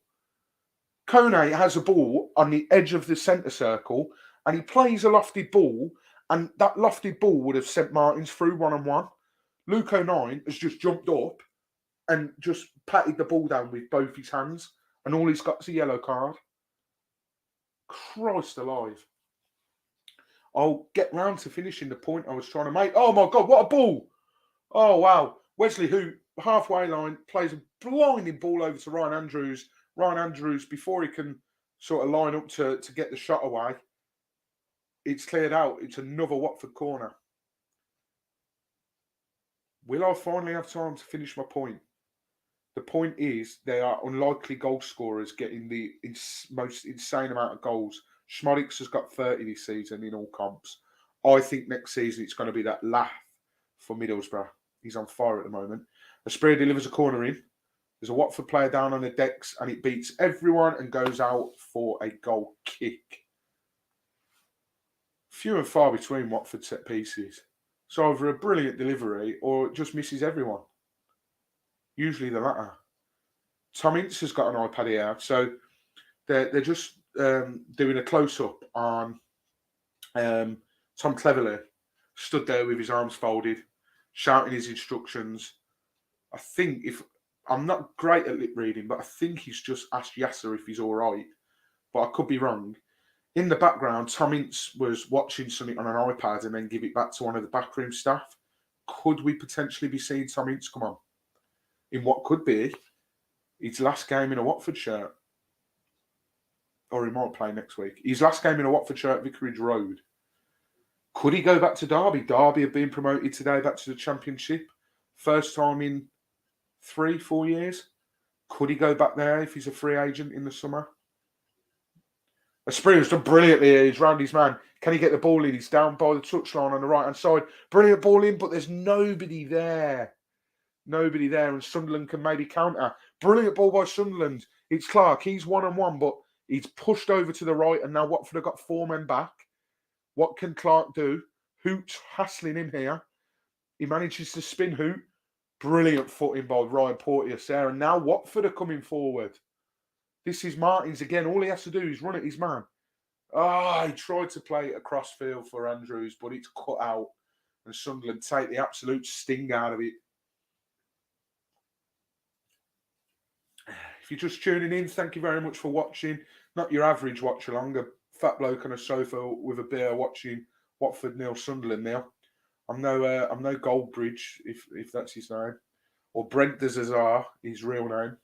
Kone has a ball on the edge of the centre circle, and he plays a lofted ball, and that lofted ball would have sent Martins through 1-on-1. Luke O'Nien has just jumped up and just patted the ball down with both his hands, and all he's got is a yellow card. Christ alive. I'll get round to finishing the point I was trying to make. Oh my God, what a ball! Oh wow. Wesley, who halfway line, plays a blinding ball over to Ryan Andrews. Ryan Andrews, before he can sort of line up to get the shot away, it's cleared out. It's another Watford corner. Will I finally have time to finish my point? The point is they are unlikely goal scorers getting the most insane amount of goals. Schmodix has got 30 this season in all comps. I think next season it's going to be that laugh for Middlesbrough. He's on fire at the moment. Asprey delivers a corner in. There's a Watford player down on the decks and it beats everyone and goes out for a goal kick. Few and far between Watford set pieces. So either a brilliant delivery or it just misses everyone. Usually the latter. Tom Ince has got an iPad here, so they're just doing a close-up on Tom Cleverley. Stood there with his arms folded, shouting his instructions. I think I'm not great at lip reading, but I think he's just asked Yasser if he's all right. But I could be wrong. In the background, Tom Ince was watching something on an iPad and then give it back to one of the backroom staff. Could we potentially be seeing Tom Ince come on in what could be his last game in a Watford shirt? Or he might play next week. His last game in a Watford shirt at Vicarage Road. Could he go back to Derby? Derby have been promoted today back to the Championship. First time in 3-4 years. Could he go back there if he's a free agent in the summer? Asprey has done brilliantly here. He's round his man. Can he get the ball in? He's down by the touchline on the right-hand side. Brilliant ball in, but there's nobody there. Nobody there, and Sunderland can maybe counter. Brilliant ball by Sunderland. It's Clark. He's 1-on-1, but he's pushed over to the right, and now Watford have got 4 men back. What can Clark do? Hoot's hassling him here. He manages to spin Hoot. Brilliant footing by Ryan Porteous there, and now Watford are coming forward. This is Martins again. All he has to do is run at his man. He tried to play a cross field for Andrews, but it's cut out, and Sunderland take the absolute sting out of it. If you're just tuning in, thank you very much for watching. Not your average watch along, a fat bloke on a sofa with a beer watching Watford 0, Sunderland 0. I'm no Goldbridge, if that's his name, or Brent de Zazar, his real name.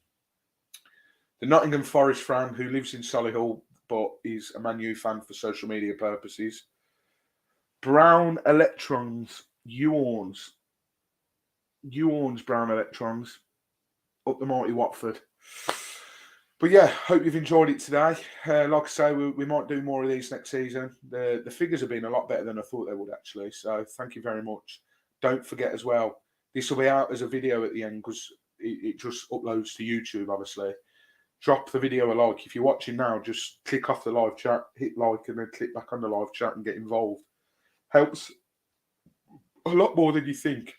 The Nottingham Forest fan who lives in Solihull, but is a Man U fan for social media purposes. Brown Electrons, Yawns, Brown Electrons, up the mighty Watford. But yeah, hope you've enjoyed it today. Like I say, we might do more of these next season. The figures have been a lot better than I thought they would actually. So thank you very much. Don't forget as well, this will be out as a video at the end because it just uploads to YouTube, obviously. Drop the video a like. If you're watching now, just click off the live chat, hit like, and then click back on the live chat and get involved. Helps a lot more than you think.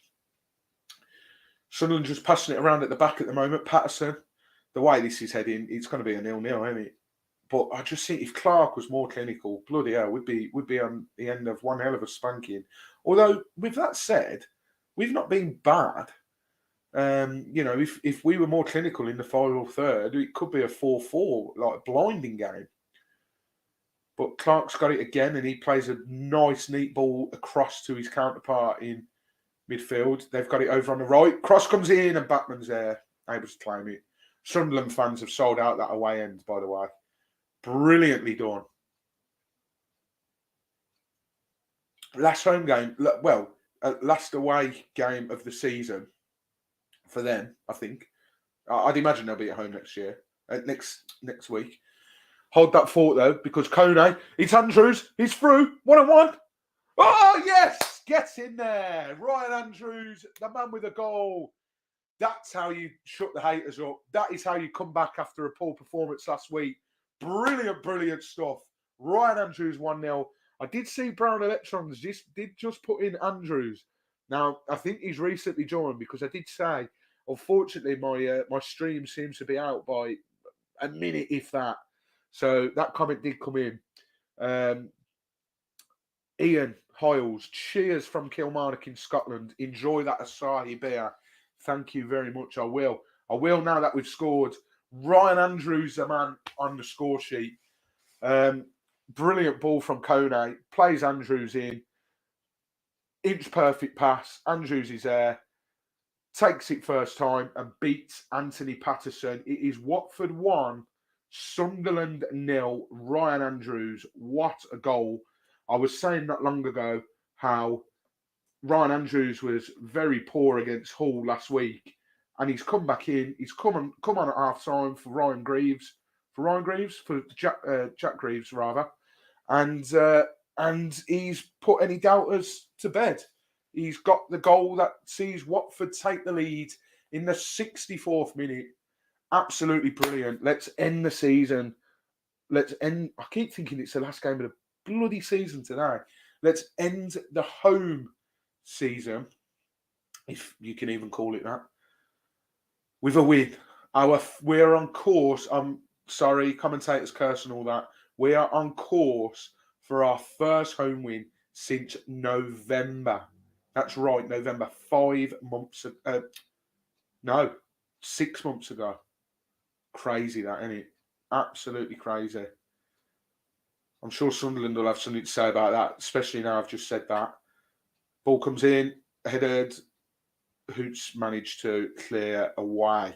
Sunderland just passing it around at the back at the moment. Patterson, the way this is heading, it's going to be a 0-0, isn't it? But I just think if Clark was more clinical, bloody hell, we'd be on the end of one hell of a spanking. Although, with that said, we've not been bad. If we were more clinical in the final third, it could be a 4-4, like a blinding game. But Clark's got it again, and he plays a nice, neat ball across to his counterpart in midfield. They've got it over on the right. Cross comes in, and Batman's there, able to claim it. Sunderland fans have sold out that away end, by the way. Brilliantly done. Last home game, last away game of the season for them, I think. I'd imagine they'll be at home next year, next week. Hold that thought, though, because Kone, it's Andrews, he's through, 1-on-1. Oh, yes, gets in there. Ryan Andrews, the man with a goal. That's how you shut the haters up. That is how you come back after a poor performance last week. Brilliant, brilliant stuff. Ryan Andrews 1-0. I did see Brown Electrons just put in Andrews. Now, I think he's recently joined because I did say, unfortunately, my stream seems to be out by a minute, if that. So that comment did come in. Ian Hiles, cheers from Kilmarnock in Scotland. Enjoy that Asahi beer. Thank you very much. I will now that we've scored. Ryan Andrews, the man on the score sheet. Brilliant ball from Kone. Plays Andrews in. Inch perfect pass. Andrews is there. Takes it first time and beats Anthony Patterson. It is Watford 1, Sunderland 0. Ryan Andrews. What a goal. I was saying not long ago how Ryan Andrews was very poor against Hull last week, and he's come back in. He's come on at half time for Jack Greaves rather, and he's put any doubters to bed. He's got the goal that sees Watford take the lead in the 64th minute. Absolutely brilliant. Let's end the season. I keep thinking it's the last game of the bloody season today. Let's end the home season, if you can even call it that, with a win. We're on course. I'm sorry, commentators curse and all that. We are on course for our first home win since November. That's right, November. 5 months. 6 months ago. Crazy that, isn't it? Absolutely crazy. I'm sure Sunderland will have something to say about that, especially now I've just said that. Ball comes in, headed. Hoots managed to clear away.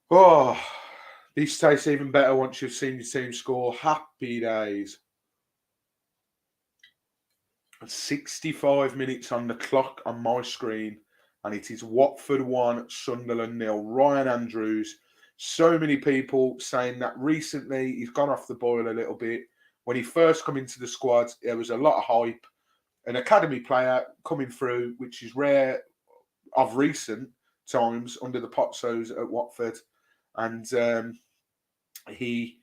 Oh, this tastes even better once you've seen your team score. Happy days. 65 minutes on the clock on my screen, and it is Watford 1, Sunderland 0. Ryan Andrews. So many people saying that recently he's gone off the boil a little bit. When he first come into the squad, there was a lot of hype. An academy player coming through, which is rare of recent times under the Potsos at Watford, and he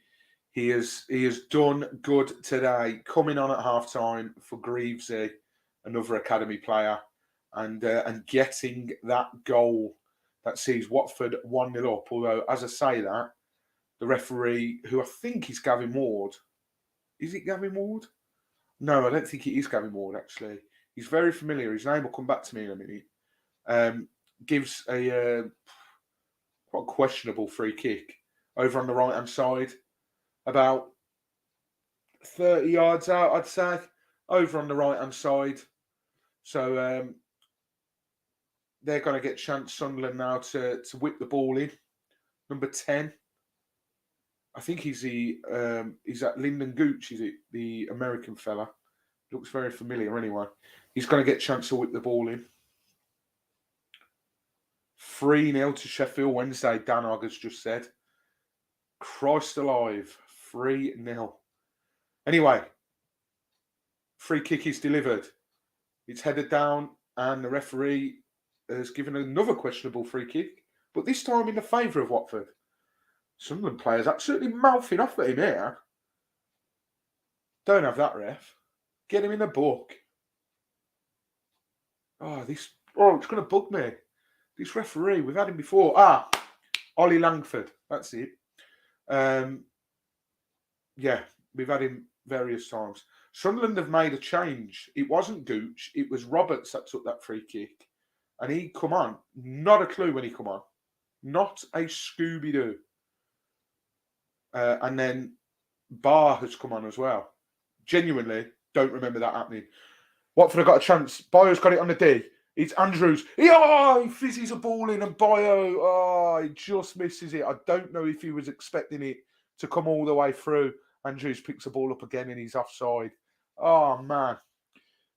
has done good today. Coming on at half time for Greavesy, another academy player, and getting that goal that sees Watford 1-0 up. Although, as I say that, the referee, who I think is Gavin Ward, is it Gavin Ward? No, I don't think it is Gavin Ward, actually. He's very familiar. His name will come back to me in a minute. Gives a quite questionable free kick over on the right-hand side, about 30 yards out, I'd say, over on the right-hand side. So they're going to get chance, Sunderland, now to whip the ball in. Number 10. I think he's that Lyndon Gooch, is it? The American fella. Looks very familiar anyway. He's going to get a chance to whip the ball in. 3-0 to Sheffield Wednesday, Dan Ogg has just said. Christ alive. 3-0. Anyway, free kick is delivered. It's headed down, and the referee has given another questionable free kick, but this time in the favour of Watford. Sunderland players absolutely mouthing off at him here. Don't have that, ref. Get him in the book. It's going to bug me. This referee, we've had him before. Ollie Langford. That's it. We've had him various times. Sunderland have made a change. It wasn't Gooch. It was Roberts that took that free kick. And he come on. Not a clue when he come on. Not a Scooby-Doo. And then Barr has come on as well. Genuinely, don't remember that happening. Watford have got a chance. Bio's got it on the D. It's Andrews. He fizzes a ball in, and Bio, he just misses it. I don't know if he was expecting it to come all the way through. Andrews picks the ball up again, and he's offside. Oh, man.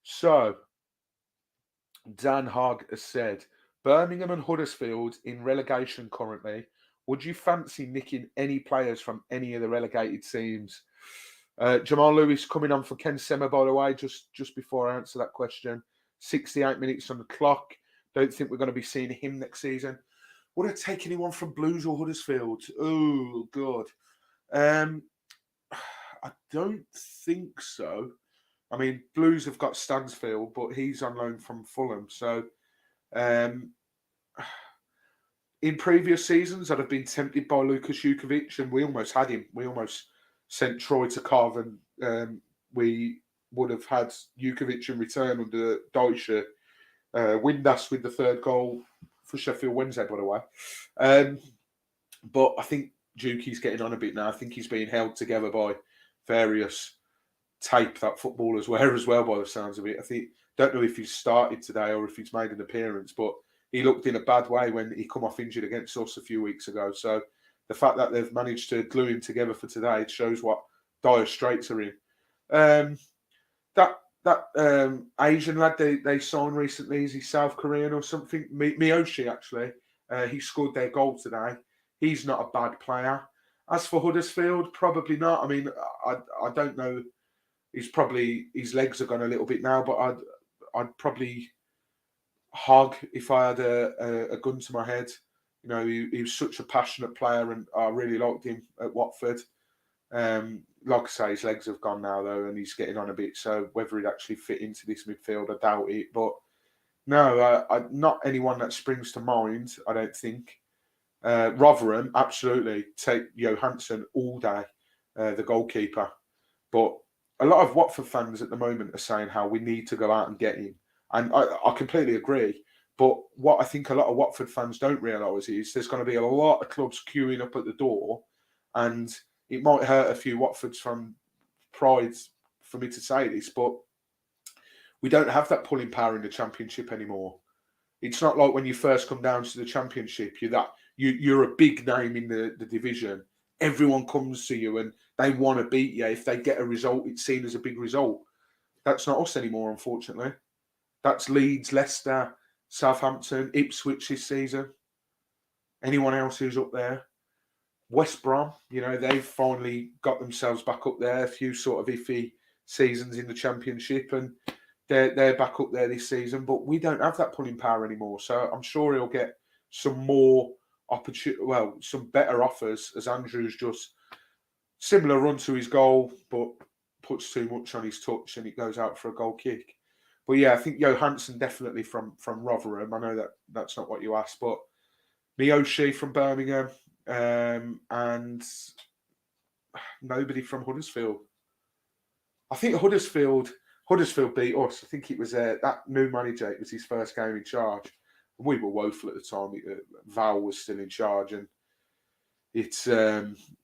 So, Dan Hogg has said, Birmingham and Huddersfield in relegation currently. Would you fancy nicking any players from any of the relegated teams? Jamal Lewis coming on for Ken Sema, by the way, just before I answer that question. 68 minutes on the clock. Don't think we're going to be seeing him next season. Would I take anyone from Blues or Huddersfield? Oh, God. I don't think so. I mean, Blues have got Stansfield, but he's on loan from Fulham. So, in previous seasons, I'd have been tempted by Lukas Jukovic, and we almost had him. We almost sent Troy to Carven. We would have had Jukovic in return under Deutsche. Windass with the third goal for Sheffield Wednesday, by the way. But I think Juki's getting on a bit now. I think he's being held together by various tape that footballers wear as well, by the sounds of it. Don't know if he's started today or if he's made an appearance, but he looked in a bad way when he come off injured against us a few weeks ago. So the fact that they've managed to glue him together for today shows what dire straits are in. That Asian lad they signed recently, is he South Korean or something? Miyoshi, actually. He scored their goal today. He's not a bad player. As for Huddersfield, probably not. I mean, I don't know. His legs are gone a little bit now, but I'd probably Hogg if I had a gun to my head. You know, he was such a passionate player, and I really liked him at Watford. Like I say, his legs have gone now, though, and he's getting on a bit. So whether he'd actually fit into this midfield, I doubt it. But no, not anyone that springs to mind, I don't think. Rotherham, absolutely. Take Johansson all day, the goalkeeper. But a lot of Watford fans at the moment are saying how we need to go out and get him. And I completely agree. But what I think a lot of Watford fans don't realise is there's going to be a lot of clubs queuing up at the door, and it might hurt a few Watfords from pride for me to say this, but we don't have that pulling power in the Championship anymore. It's not like when you first come down to the Championship, you're a big name in the division. Everyone comes to you and they want to beat you. If they get a result, it's seen as a big result. That's not us anymore, unfortunately. That's Leeds, Leicester, Southampton, Ipswich this season. Anyone else who's up there? West Brom, they've finally got themselves back up there. A few sort of iffy seasons in the Championship, and they're back up there this season. But we don't have that pulling power anymore. So I'm sure he'll get some more some better offers, as Andrew's just similar run to his goal, but puts too much on his touch and it goes out for a goal kick. But yeah, I think Johansson definitely from Rotherham. I know that's not what you asked, but Miyoshi from Birmingham. And nobody from Huddersfield. I think Huddersfield beat us. I think it was that new manager. It was his first game in charge. And we were woeful at the time. Val was still in charge, and it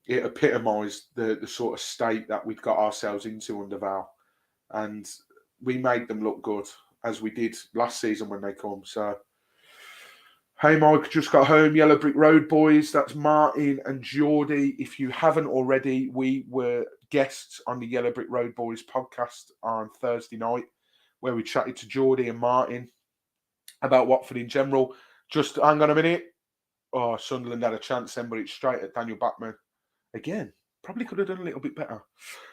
epitomised the sort of state that we'd got ourselves into under Val. And we made them look good, as we did last season when they come. So, hey, Mike, just got home. Yellow Brick Road boys. That's Martin and Geordie. If you haven't already, we were guests on the Yellow Brick Road boys podcast on Thursday night, where we chatted to Geordie and Martin about Watford in general. Just hang on a minute. Oh, Sunderland had a chance then, but it's straight at Daniel Batman. Again, probably could have done a little bit better.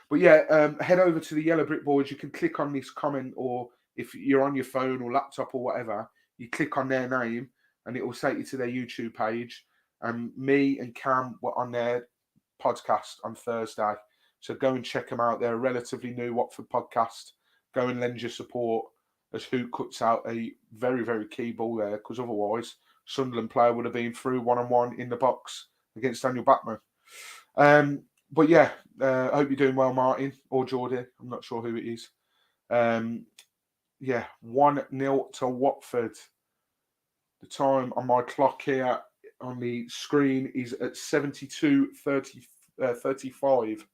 But yeah, head over to the Yellow Brick boys. You can click on this comment, or if you're on your phone or laptop or whatever, you click on their name, and it will take you to their YouTube page. And me and Cam were on their podcast on Thursday. So go and check them out. They're a relatively new Watford podcast. Go and lend your support as Hoot cuts out a very, very key ball there, because otherwise Sunderland player would have been through one-on-one in the box against Daniel Batman. But yeah, I hope you're doing well, Martin, or Geordie. I'm not sure who it is. Yeah, 1-0 to Watford. The time on my clock here on the screen is at 72:35.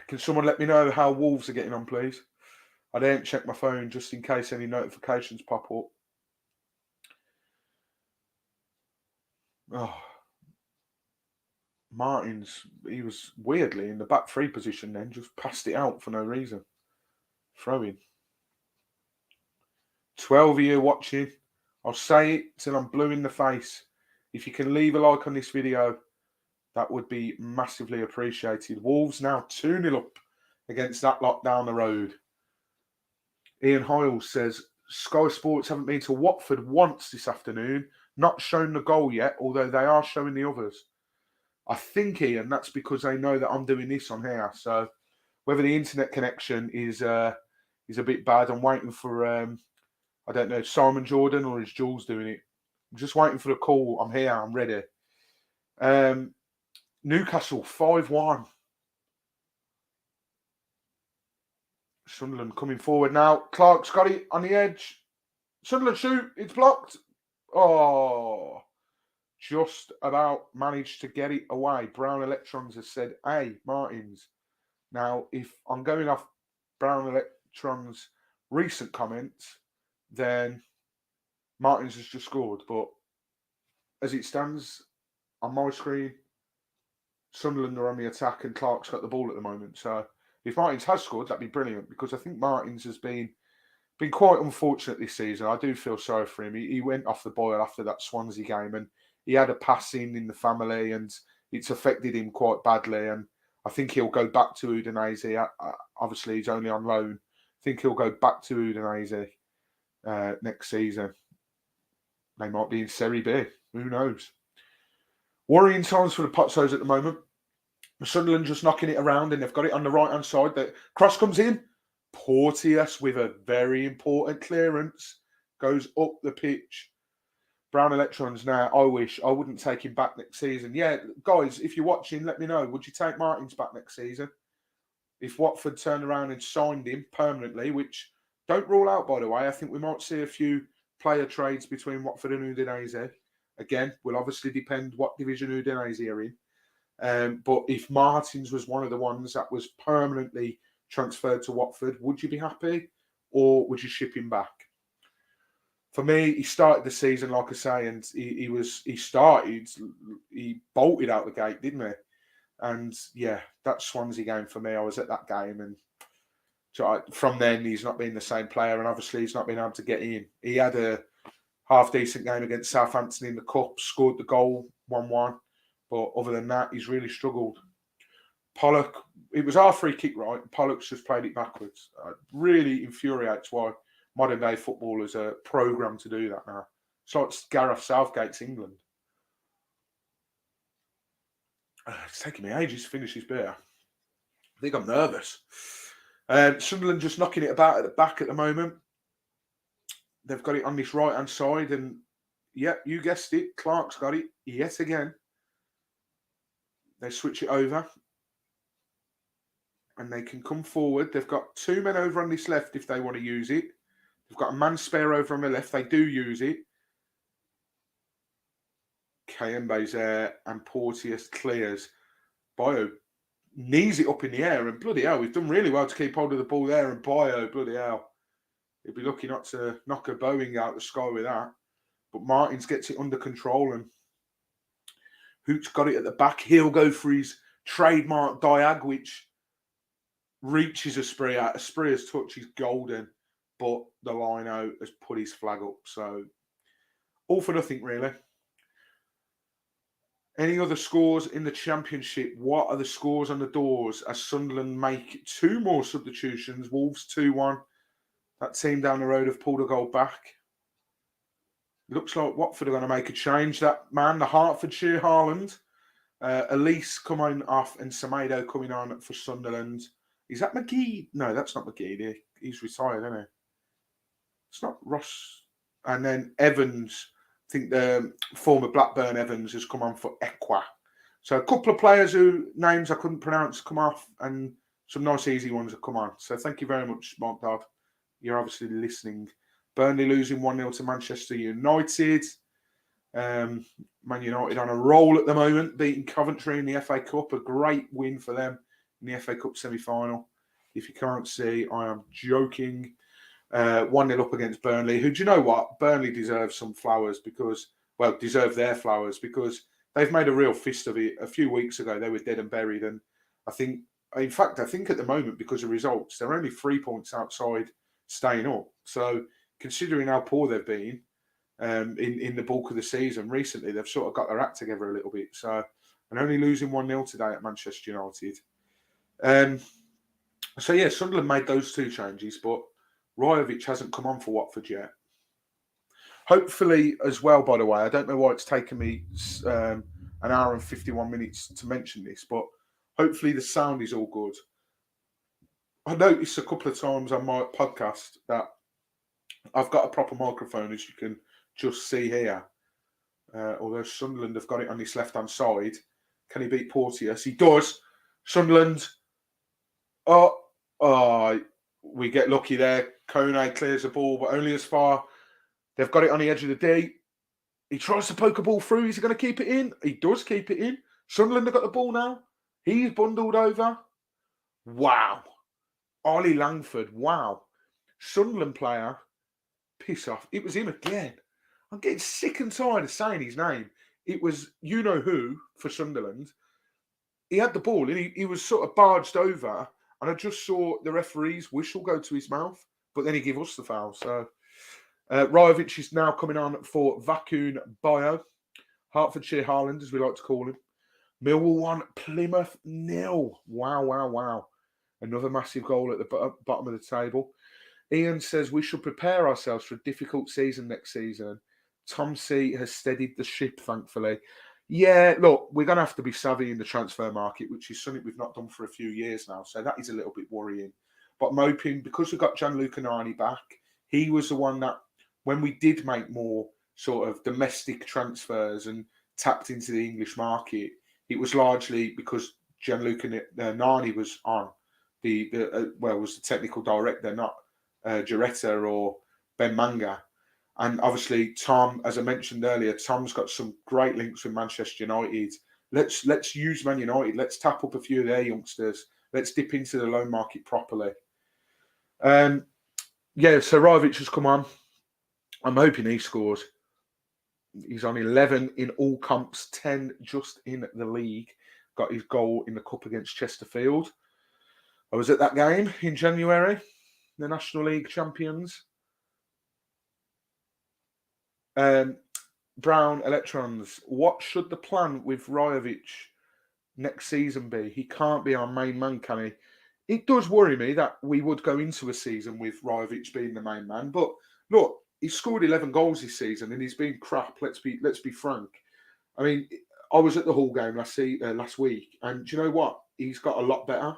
Can someone let me know how Wolves are getting on, please? I didn't check my phone just in case any notifications pop up. Oh, he was weirdly in the back three position then, just passed it out for no reason. Throwing. 12 of you watching. I'll say it till I'm blue in the face. If you can leave a like on this video, that would be massively appreciated. Wolves now 2-0 up against that lot down the road. Ian Hiles says, Sky Sports haven't been to Watford once this afternoon, not shown the goal yet, although they are showing the others. I think, Ian, that's because they know that I'm doing this on here. So whether the internet connection is a bit bad, I'm waiting for, I don't know, Simon Jordan or is Jules doing it? I'm just waiting for the call. I'm here. I'm ready. Newcastle 5-1. Sunderland coming forward now. Clark's got it on the edge. Sunderland shoot. It's blocked. Oh, just about managed to get it away. Brown Electrons has said, hey, Martins. Now, if I'm going off Brown Electrons' recent comments, then Martins has just scored. But as it stands on my screen, Sunderland are on the attack and Clark's got the ball at the moment. So if Martins has scored, that'd be brilliant because I think Martins has been quite unfortunate this season. I do feel sorry for him. He went off the boil after that Swansea game and he had a passing in the family and it's affected him quite badly. And I think he'll go back to Udinese. Obviously, he's only on loan. I think he'll go back to Udinese next season. They might be in Serie B. Who knows? Worrying times for the Pozzos at the moment. Sunderland just knocking it around and they've got it on the right-hand side. The cross comes in. Porteous with a very important clearance. Goes up the pitch. Brown Electrons now, I wish I wouldn't take him back next season. Yeah, guys, if you're watching, let me know. Would you take Martins back next season? If Watford turned around and signed him permanently, which don't rule out, by the way. I think we might see a few player trades between Watford and Udinese. Again, will obviously depend what division Udinese are in. But if Martins was one of the ones that was permanently transferred to Watford, would you be happy or would you ship him back? For me, he started the season, like I say, and he bolted out the gate, didn't he? And yeah, that Swansea game for me, I was at that game and from then he's not been the same player and obviously he's not been able to get in. He had a half-decent game against Southampton in the Cup, scored the goal, 1-1. But other than that, he's really struggled. Pollock, it was our free kick, right? Pollock's just played it backwards. Really infuriates why modern-day footballers are programmed to do that now. It's like Gareth Southgate's England. It's taking me ages to finish this beer. I think I'm nervous. Sunderland just knocking it about at the back at the moment. They've got it on this right-hand side and, yeah, you guessed it, Clark's got it yet again. They switch it over and they can come forward. They've got two men over on this left if they want to use it. They've got a man spare over on the left. They do use it. Kayembe's there and Porteous clears. Bio knees it up in the air and bloody hell, we've done really well to keep hold of the ball there and Bio, bloody hell. He'd be lucky not to knock a Boeing out the sky with that. But Martins gets it under control and Hoot's got it at the back. He'll go for his trademark diag, which reaches Asprilla. Asprilla's touch is golden, but the lino has put his flag up. So all for nothing, really. Any other scores in the Championship? What are the scores on the doors as Sunderland make two more substitutions? Wolves 2-1. That team down the road have pulled a goal back. Looks like Watford are going to make a change. That man, the Hertfordshire Haaland, Elise coming off and Semedo coming on for Sunderland. Is that McGee? No, that's not McGee. He's retired, isn't he? It's not Ross. And then Evans, I think the former Blackburn Evans has come on for Equa. So a couple of players who names I couldn't pronounce come off and some nice easy ones have come on. So thank you very much, Mark Dodd. You're obviously listening. Burnley losing 1-0 to Manchester United. Man United on a roll at the moment, beating Coventry in the FA Cup. A great win for them in the FA Cup semi-final. If you can't see, I am joking. 1-0 up against Burnley, who, do you know what? Burnley deserves some flowers deserve their flowers because they've made a real fist of it. A few weeks ago, they were dead and buried. And I think at the moment, because of results, they're only 3 points outside staying up. So considering how poor they've been in the bulk of the season recently, they've sort of got their act together a little bit. So, and only losing 1-0 today at Manchester United. So yeah, Sunderland made those two changes, but Rajovic hasn't come on for Watford yet. Hopefully, as well, by the way, I don't know why it's taken me an hour and 51 minutes to mention this, but hopefully the sound is all good. I noticed a couple of times on my podcast that I've got a proper microphone, as you can just see here. Although Sunderland have got it on his left-hand side. Can he beat Porteous? He does. Sunderland. We get lucky there. Kone clears the ball, but only as far. They've got it on the edge of the D. He tries to poke a ball through. Is he going to keep it in? He does keep it in. Sunderland have got the ball now. He's bundled over. Wow. Ollie Langford. Wow. Sunderland player. Piss off. It was him again. I'm getting sick and tired of saying his name. It was you-know-who for Sunderland. He had the ball and he was sort of barged over, and I just saw the referee's whistle go to his mouth, but then he gave us the foul. So Rajovic is now coming on for Vakun Bio, Hertfordshire Haaland, as we like to call him. Millwall 1, Plymouth 0. Wow. Another massive goal at the bottom of the table. Ian says we should prepare ourselves for a difficult season next season. Tom C has steadied the ship, thankfully. Yeah, look, we're going to have to be savvy in the transfer market, which is something we've not done for a few years now. So that is a little bit worrying. But I'm hoping, because we've got Gianluca Nani back, he was the one that, when we did make more sort of domestic transfers and tapped into the English market, it was largely because Gianluca Nani was on was the technical director, not Giretta or Ben Manga. And obviously, Tom, as I mentioned earlier, Tom's got some great links with Manchester United. Let's use Man United. Let's tap up a few of their youngsters. Let's dip into the loan market properly. So Rajovic has come on. I'm hoping he scores. He's on 11 in all comps, 10 just in the league. Got his goal in the cup against Chesterfield. I was at that game in January, the National League champions. Brown Electrons, what should the plan with Rajovic next season be? He can't be our main man, can he? It does worry me that we would go into a season with Rajovic being the main man. But look, he's scored 11 goals this season and he's been crap. Let's be frank. I mean, I was at the Hull game last week, and do you know what? He's got a lot better.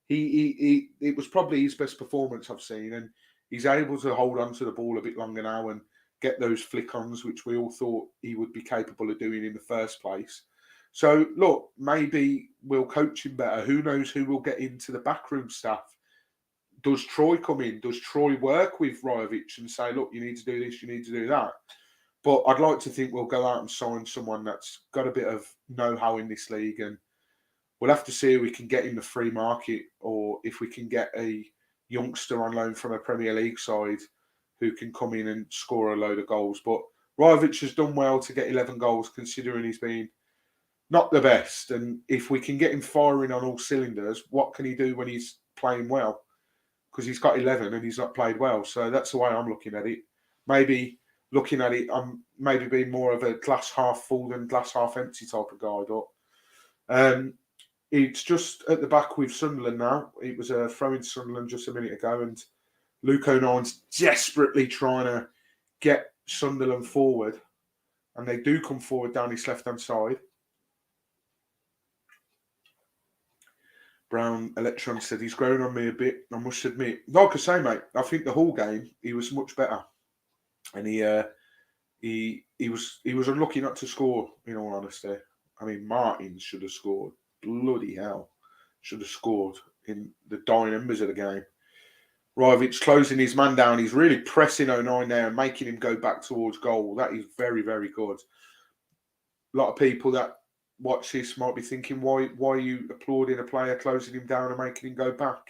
It was probably his best performance I've seen, and he's able to hold on to the ball a bit longer now and get those flick-ons, which we all thought he would be capable of doing in the first place. So, look, maybe we'll coach him better. Who knows who will get into the backroom staff? Does Troy come in? Does Troy work with Rajovic and say, look, you need to do this, you need to do that? But I'd like to think we'll go out and sign someone that's got a bit of know-how in this league, and we'll have to see if we can get in the free market or if we can get a youngster on loan from a Premier League side who can come in and score a load of goals. But Rajovic has done well to get 11 goals, considering he's been not the best. And if we can get him firing on all cylinders, what can he do when he's playing well? Because he's got 11 and he's not played well. So that's the way I'm looking at it. Maybe looking at it, I'm maybe being more of a glass half full than glass half empty type of guy. But it's just at the back with Sunderland now. It was a throw in Sunderland just a minute ago, and Luke O'Nine's desperately trying to get Sunderland forward, and they do come forward down his left-hand side. Brown Electron said he's grown on me a bit, I must admit. Like I say, mate, I think the Hull game, he was much better. And he was unlucky not to score, in all honesty. I mean, Martins should have scored. Bloody hell. Should have scored in the dying embers of the game. Rajovic closing his man down. He's really pressing O'Nine there and making him go back towards goal. That is very, very good. A lot of people that watch this might be thinking, why are you applauding a player closing him down and making him go back?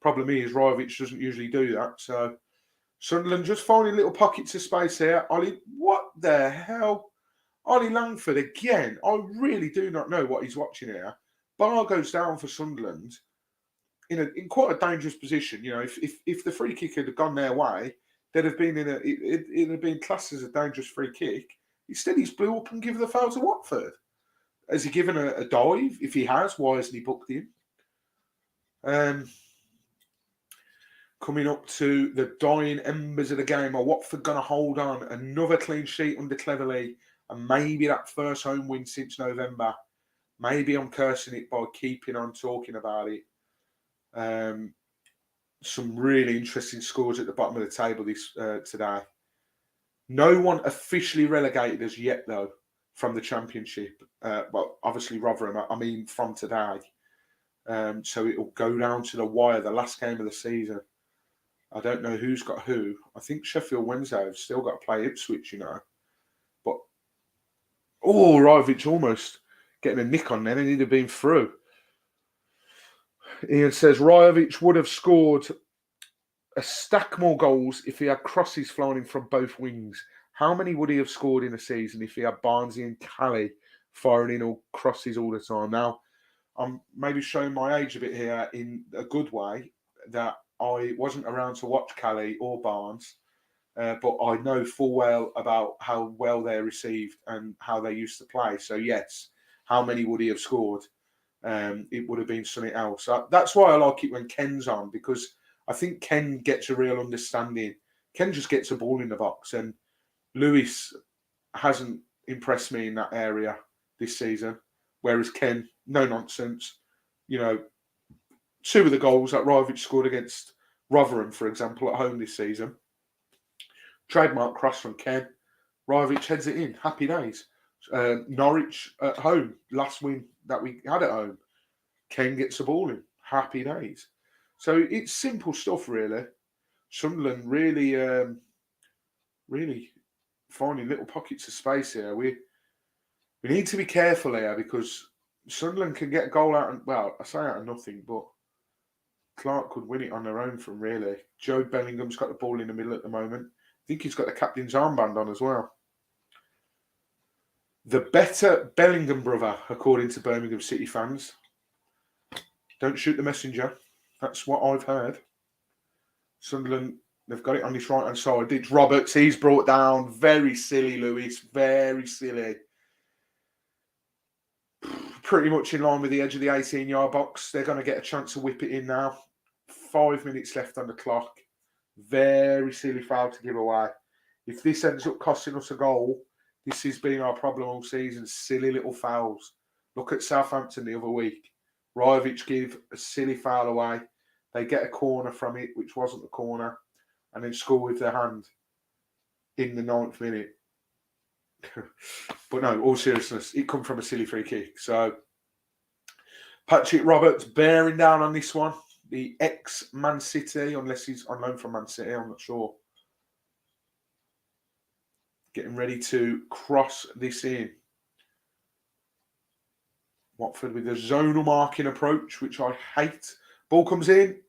Problem is, Rajovic doesn't usually do that. So Sunderland just finding little pockets of space here. Ollie, what the hell? Ollie Langford again. I really do not know what he's watching here. Bar goes down for Sunderland in quite a dangerous position. You know, if the free kick had gone their way, they'd have been it'd have been classed as a dangerous free kick. Instead, he's blew up and given the foul to Watford. Has he given a dive? If he has, why hasn't he booked him? coming up to the dying embers of the game. Are Watford going to hold on? Another clean sheet under Cleverley, and maybe that first home win since November. Maybe I'm cursing it by keeping on talking about it. Some really interesting scores at the bottom of the table today. No one officially relegated as yet, though, from the Championship. Well, obviously Rotherham, I mean from today. So it'll go down to the wire, the last game of the season. I don't know who's got who. I think Sheffield Wednesday have still got to play Ipswich, But, Rajovic almost getting a nick on there. He'd have been through. Ian says Rajovic would have scored a stack more goals if he had crosses flying in from both wings. How many would he have scored in a season if he had Barnsley and Cali firing in all crosses all the time? Now, I'm maybe showing my age a bit here in a good way, that I wasn't around to watch Cali or Barnes, but I know full well about how well they're received and how they used to play. So yes, how many would he have scored? It would have been something else. That's why I like it when Ken's on, because I think Ken gets a real understanding. Ken just gets a ball in the box, and Lewis hasn't impressed me in that area this season. Whereas Ken, no nonsense. Two of the goals that Rajovic scored against Rotherham, for example, at home this season. Trademark cross from Ken. Rajovic heads it in. Happy days. Norwich at home, last win that we had at home. Ken gets the ball in. Happy days. So it's simple stuff, really. Sunderland really, really finding little pockets of space here. We need to be careful here, because Sunderland can get a goal out of nothing, but Clark could win it on their own from really. Joe Bellingham's got the ball in the middle at the moment. I think he's got the captain's armband on as well. The better Bellingham brother, according to Birmingham City fans. Don't shoot the messenger. That's what I've heard. Sunderland, they've got it on this right-hand side. It's Roberts. He's brought down. Very silly, Lewis. Very silly. Pretty much in line with the edge of the 18-yard box. They're going to get a chance to whip it in now. 5 minutes left on the clock. Very silly foul to give away. If this ends up costing us a goal, this has been our problem all season. Silly little fouls. Look at Southampton the other week. Rajovic give a silly foul away. They get a corner from it, which wasn't the corner, and then score with their hand in the 9th minute. But no, all seriousness, it come from a silly free kick. So Patrick Roberts bearing down on this one. The ex-Man City, unless he's on loan from Man City, I'm not sure. Getting ready to cross this in. Watford with a zonal marking approach, which I hate. Ball comes in.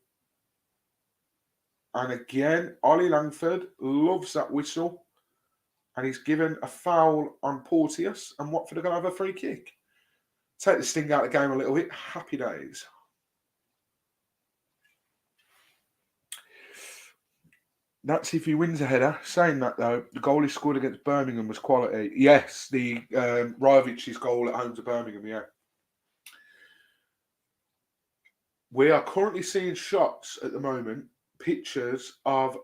And again, Ollie Langford loves that whistle. And he's given a foul on Porteous. And Watford are going to have a free kick. Take the sting out of the game a little bit. Happy days. That's if he wins a header. Saying that, though, the goal he scored against Birmingham was quality. Yes, the Rajovic's goal at home to Birmingham, yeah. We are currently seeing shots at the moment, pictures of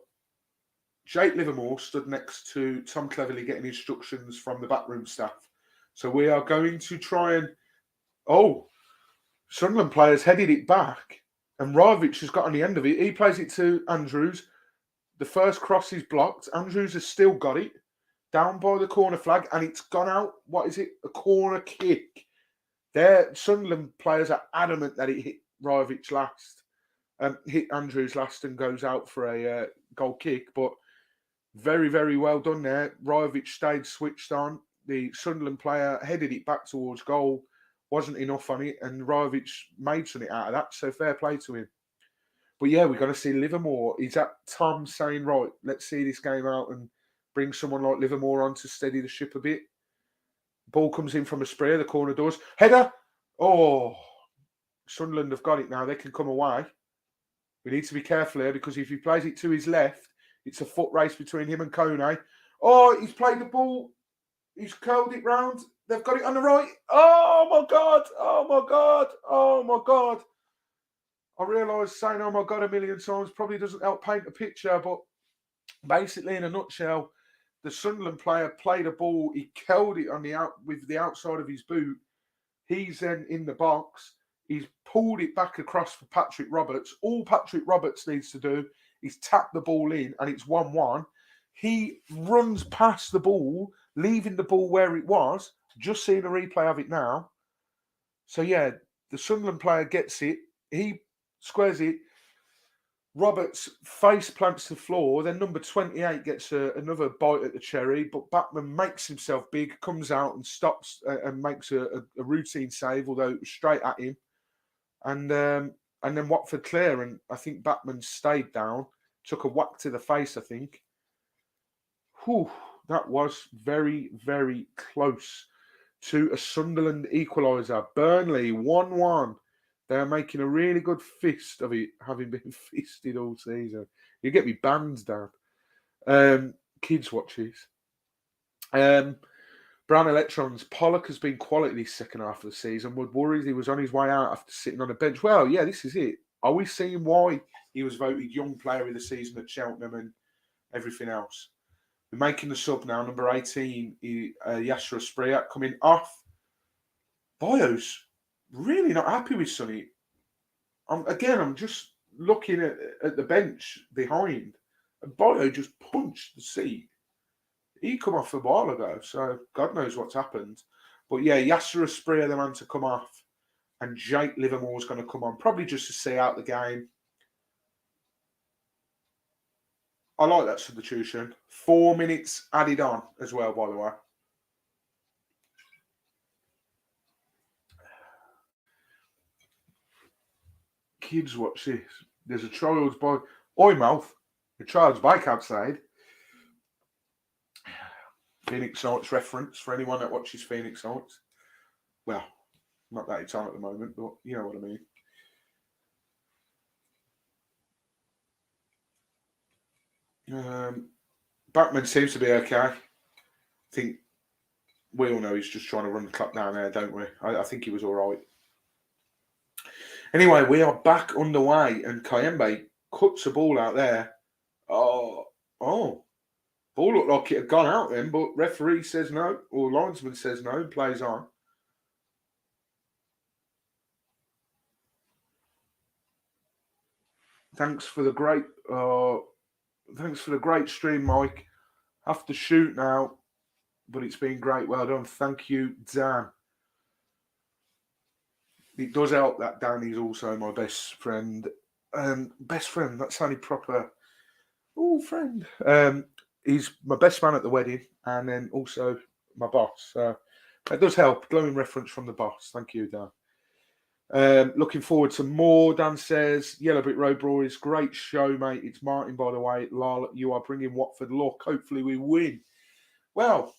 Jake Livermore stood next to Tom Cleverley getting instructions from the backroom staff. So we are going to try and... Sunderland players headed it back, and Rajovic has got on the end of it. He plays it to Andrews. The first cross is blocked. Andrews has still got it down by the corner flag, and it's gone out. What is it? A corner kick. Sunderland players are adamant that it hit Rajovic last, hit Andrews last, and goes out for a goal kick. But very, very well done there. Rajovic stayed switched on. The Sunderland player headed it back towards goal. Wasn't enough on it, and Rajovic made something out of that. So fair play to him. But yeah, we're going to see Livermore. Is that Tom saying, right, let's see this game out and bring someone like Livermore on to steady the ship a bit? Ball comes in from a spray, the corner does. Header! Oh, Sunderland have got it now. They can come away. We need to be careful here, because if he plays it to his left, it's a foot race between him and Kone. Oh, he's played the ball. He's curled it round. They've got it on the right. Oh, my God. Oh, my God. Oh, my God. I realise saying "oh my god" a million times probably doesn't help paint a picture, but basically, in a nutshell, the Sunderland player played a ball. He curled it on the out with the outside of his boot. He's then in the box. He's pulled it back across for Patrick Roberts. All Patrick Roberts needs to do is tap the ball in, and it's 1-1. He runs past the ball, leaving the ball where it was. Just seeing a replay of it now. So, yeah, the Sunderland player gets it. He squares it. Roberts face plants the floor. Then number 28 gets another bite at the cherry, but Batman makes himself big, comes out and stops and makes a routine save, although it was straight at him. And then Watford clear, and I think Batman stayed down, took a whack to the face, I think. Whew, that was very, very close to a Sunderland equaliser. Burnley 1-1. They're making a really good fist of it, having been fisted all season. You get me bands down. Kids watches. Brown Electrons. Pollock has been quality this second half of the season. Would worried he was on his way out after sitting on a bench. Well, yeah, this is it. Are we seeing why he was voted young player of the season at Cheltenham and everything else? We're making the sub now. Number 18, Yasser Asprilla coming off. Bio's really not happy with Sonny. I'm just looking at the bench behind. And Bio just punched the seat. He come off a while ago, so God knows what's happened. But yeah, Yasser Asprilla, the man to come off. And Jake Livermore's going to come on, probably just to see out the game. I like that substitution. 4 minutes added on as well, by the way. Kids, watch this. There's a child's bike. Oi, mouth. A child's bike outside. Phoenix Nights reference for anyone that watches Phoenix Nights. Well, not that it's on at the moment, but you know what I mean. Batman seems to be okay. I think we all know he's just trying to run the clock down there, don't we? I think he was all right. Anyway, we are back underway, and Kayembe cuts a ball out there. Oh, ball looked like it had gone out then, but referee says no, or linesman says no, and plays on. Thanks for the great stream, Mike. Have to shoot now, but it's been great. Well done. Thank you, Dan. It does help that Danny's also my best friend. Best friend, that sounded proper. Oh, friend. He's my best man at the wedding and then also my boss. So that does help. Glowing reference from the boss. Thank you, Dan. Looking forward to more. Dan says, Yellow Brick Road Boys, great show, mate. It's Martin, by the way. Lal, you are bringing Watford luck. Hopefully we win. Well,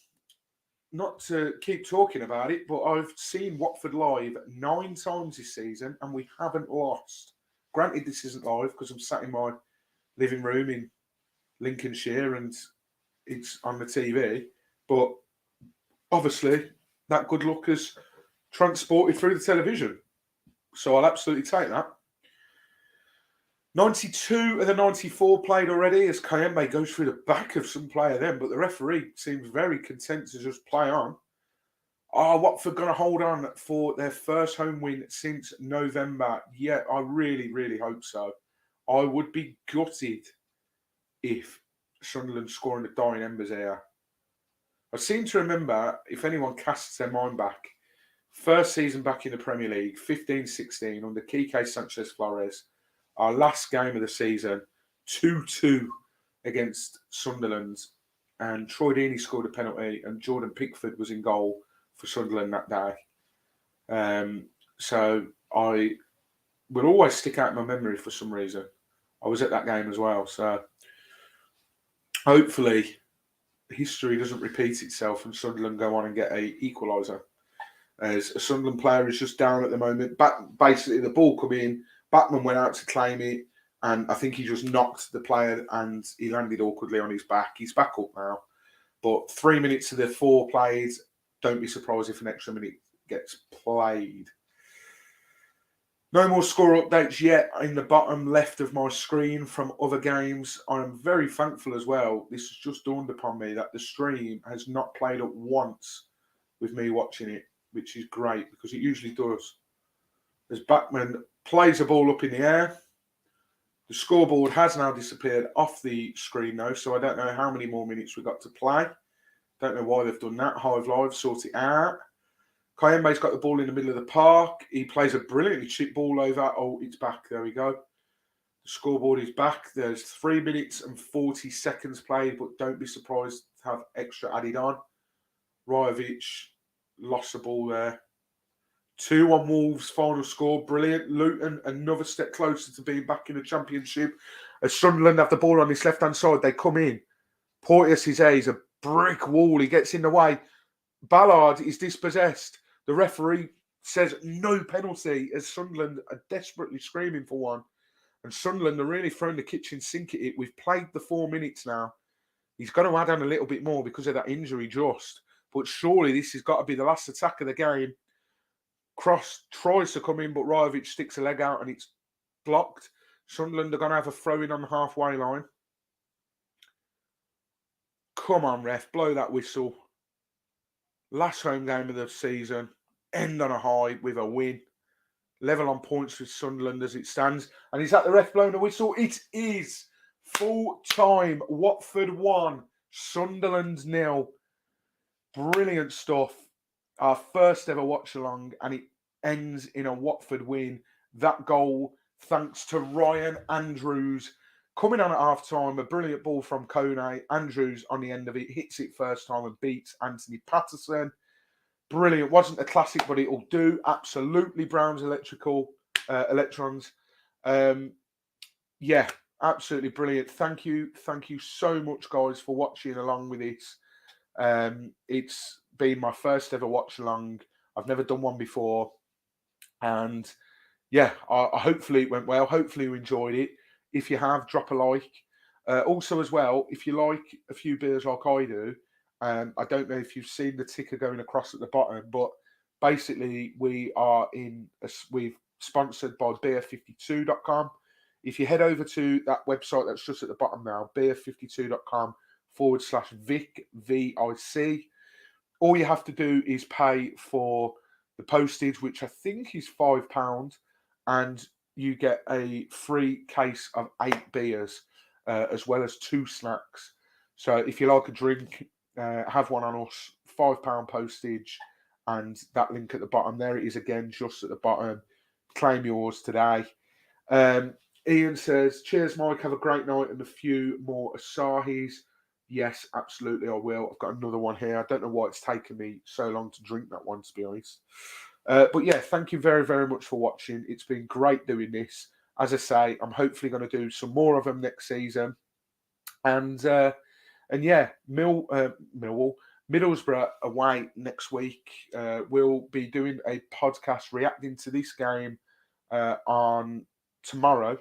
not to keep talking about it, but I've seen Watford live 9 times this season and we haven't lost. Granted, this isn't live because I'm sat in my living room in Lincolnshire and it's on the TV, but obviously that good luck has transported through the television. So I'll absolutely take that. 92 of the 94 played already as Kayembe goes through the back of some player then, but the referee seems very content to just play on. Watford going to hold on for their first home win since November. Yeah, I really, really hope so. I would be gutted if Sunderland scoring the dying embers here. I seem to remember, if anyone casts their mind back, first season back in the Premier League, 15-16, under Quique Sanchez-Flores, our last game of the season, 2-2 against Sunderland. And Troy Deeney scored a penalty and Jordan Pickford was in goal for Sunderland that day. So I will always stick out in my memory for some reason. I was at that game as well. So hopefully history doesn't repeat itself and Sunderland go on and get a equaliser. As a Sunderland player is just down at the moment. Basically, the ball come in, Batman went out to claim it, and I think he just knocked the player and he landed awkwardly on his back. He's back up now. But 3 minutes of the 4 plays, don't be surprised if an extra minute gets played. No more score updates yet in the bottom left of my screen from other games. I am very thankful as well. This has just dawned upon me that the stream has not played up once with me watching it, which is great because it usually does. As Backman plays the ball up in the air, the scoreboard has now disappeared off the screen though, so I don't know how many more minutes we've got to play. Don't know why they've done that. Hive Live, sort it out. Kayembe's got the ball in the middle of the park. He plays a brilliantly chip ball over. Oh, it's back. There we go. The scoreboard is back. There's 3 minutes and 40 seconds played, but don't be surprised to have extra added on. Rajovic lost the ball there. 2-1 Wolves, final score. Brilliant. Luton, another step closer to being back in the Championship. As Sunderland have the ball on this left-hand side, they come in. Porteous is a brick wall. He gets in the way. Ballard is dispossessed. The referee says no penalty as Sunderland are desperately screaming for one. And Sunderland are really throwing the kitchen sink at it. We've played the 4 minutes now. He's going to add on a little bit more because of that injury just. But surely this has got to be the last attack of the game. Cross tries to come in, but Rajovic sticks a leg out and it's blocked. Sunderland are going to have a throw-in on the halfway line. Come on, ref, blow that whistle. Last home game of the season. End on a high with a win. Level on points with Sunderland as it stands. And is that the ref blowing the whistle? It is. Full time. Watford 1. Sunderland 0. Brilliant stuff. Our first ever watch along, and it ends in a Watford win. That goal, thanks to Ryan Andrews. Coming on at half time, a brilliant ball from Kone. Andrews on the end of it, hits it first time and beats Anthony Patterson. Brilliant. Wasn't a classic, but it'll do. Absolutely Brown's electrons. Yeah, absolutely brilliant. Thank you so much, guys, for watching along with this. It's been my first ever watch along. I've never done one before, and yeah, I hopefully it went well. Hopefully you enjoyed it. If you have, drop a like. Also, as well, if you like a few beers like I do, I don't know if you've seen the ticker going across at the bottom, but basically we've sponsored by beer52.com. If you head over to that website that's just at the bottom now, beer52.com/Vic, VIC, all you have to do is pay for the postage, which I think is £5, and you get a free case of 8 beers, as well as 2 snacks. So if you like a drink, have one on us, £5 postage, and that link at the bottom. There it is again, just at the bottom. Claim yours today. Ian says, cheers, Mike. Have a great night and a few more Asahis. Yes, absolutely, I will. I've got another one here. I don't know why it's taken me so long to drink that one, to be honest. But yeah, thank you very, very much for watching. It's been great doing this. As I say, I'm hopefully going to do some more of them next season. And yeah, Middlesbrough away next week. We'll be doing a podcast reacting to this game on tomorrow.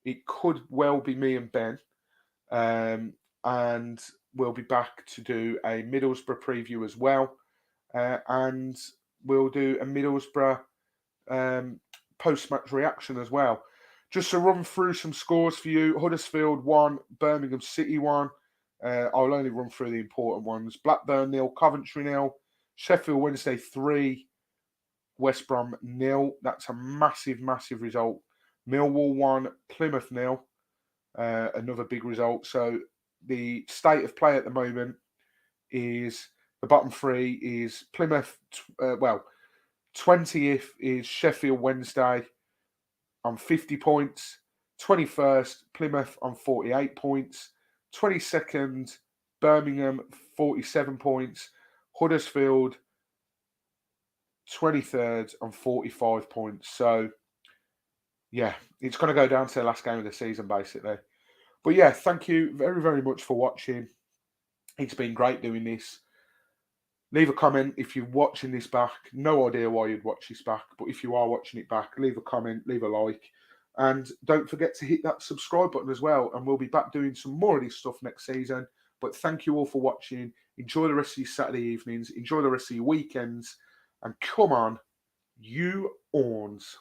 It could well be me and Ben. And we'll be back to do a Middlesbrough preview as well. And we'll do a Middlesbrough post-match reaction as well. Just to run through some scores for you. Huddersfield 1, Birmingham City 1. I'll only run through the important ones. Blackburn 0, Coventry 0, Sheffield Wednesday 3, West Brom 0. That's a massive, massive result. Millwall 1, Plymouth 0. Another big result. So the state of play at the moment is the bottom 3 is Plymouth. 20th is Sheffield Wednesday on 50 points. 21st, Plymouth on 48 points. 22nd, Birmingham, 47 points. Huddersfield, 23rd on 45 points. So, yeah, it's going to go down to the last game of the season, basically. But yeah, thank you very, very much for watching. It's been great doing this. Leave a comment if you're watching this back. No idea why you'd watch this back, but if you are watching it back, leave a comment, leave a like. And don't forget to hit that subscribe button as well. And we'll be back doing some more of this stuff next season. But thank you all for watching. Enjoy the rest of your Saturday evenings. Enjoy the rest of your weekends. And come on, you Orns.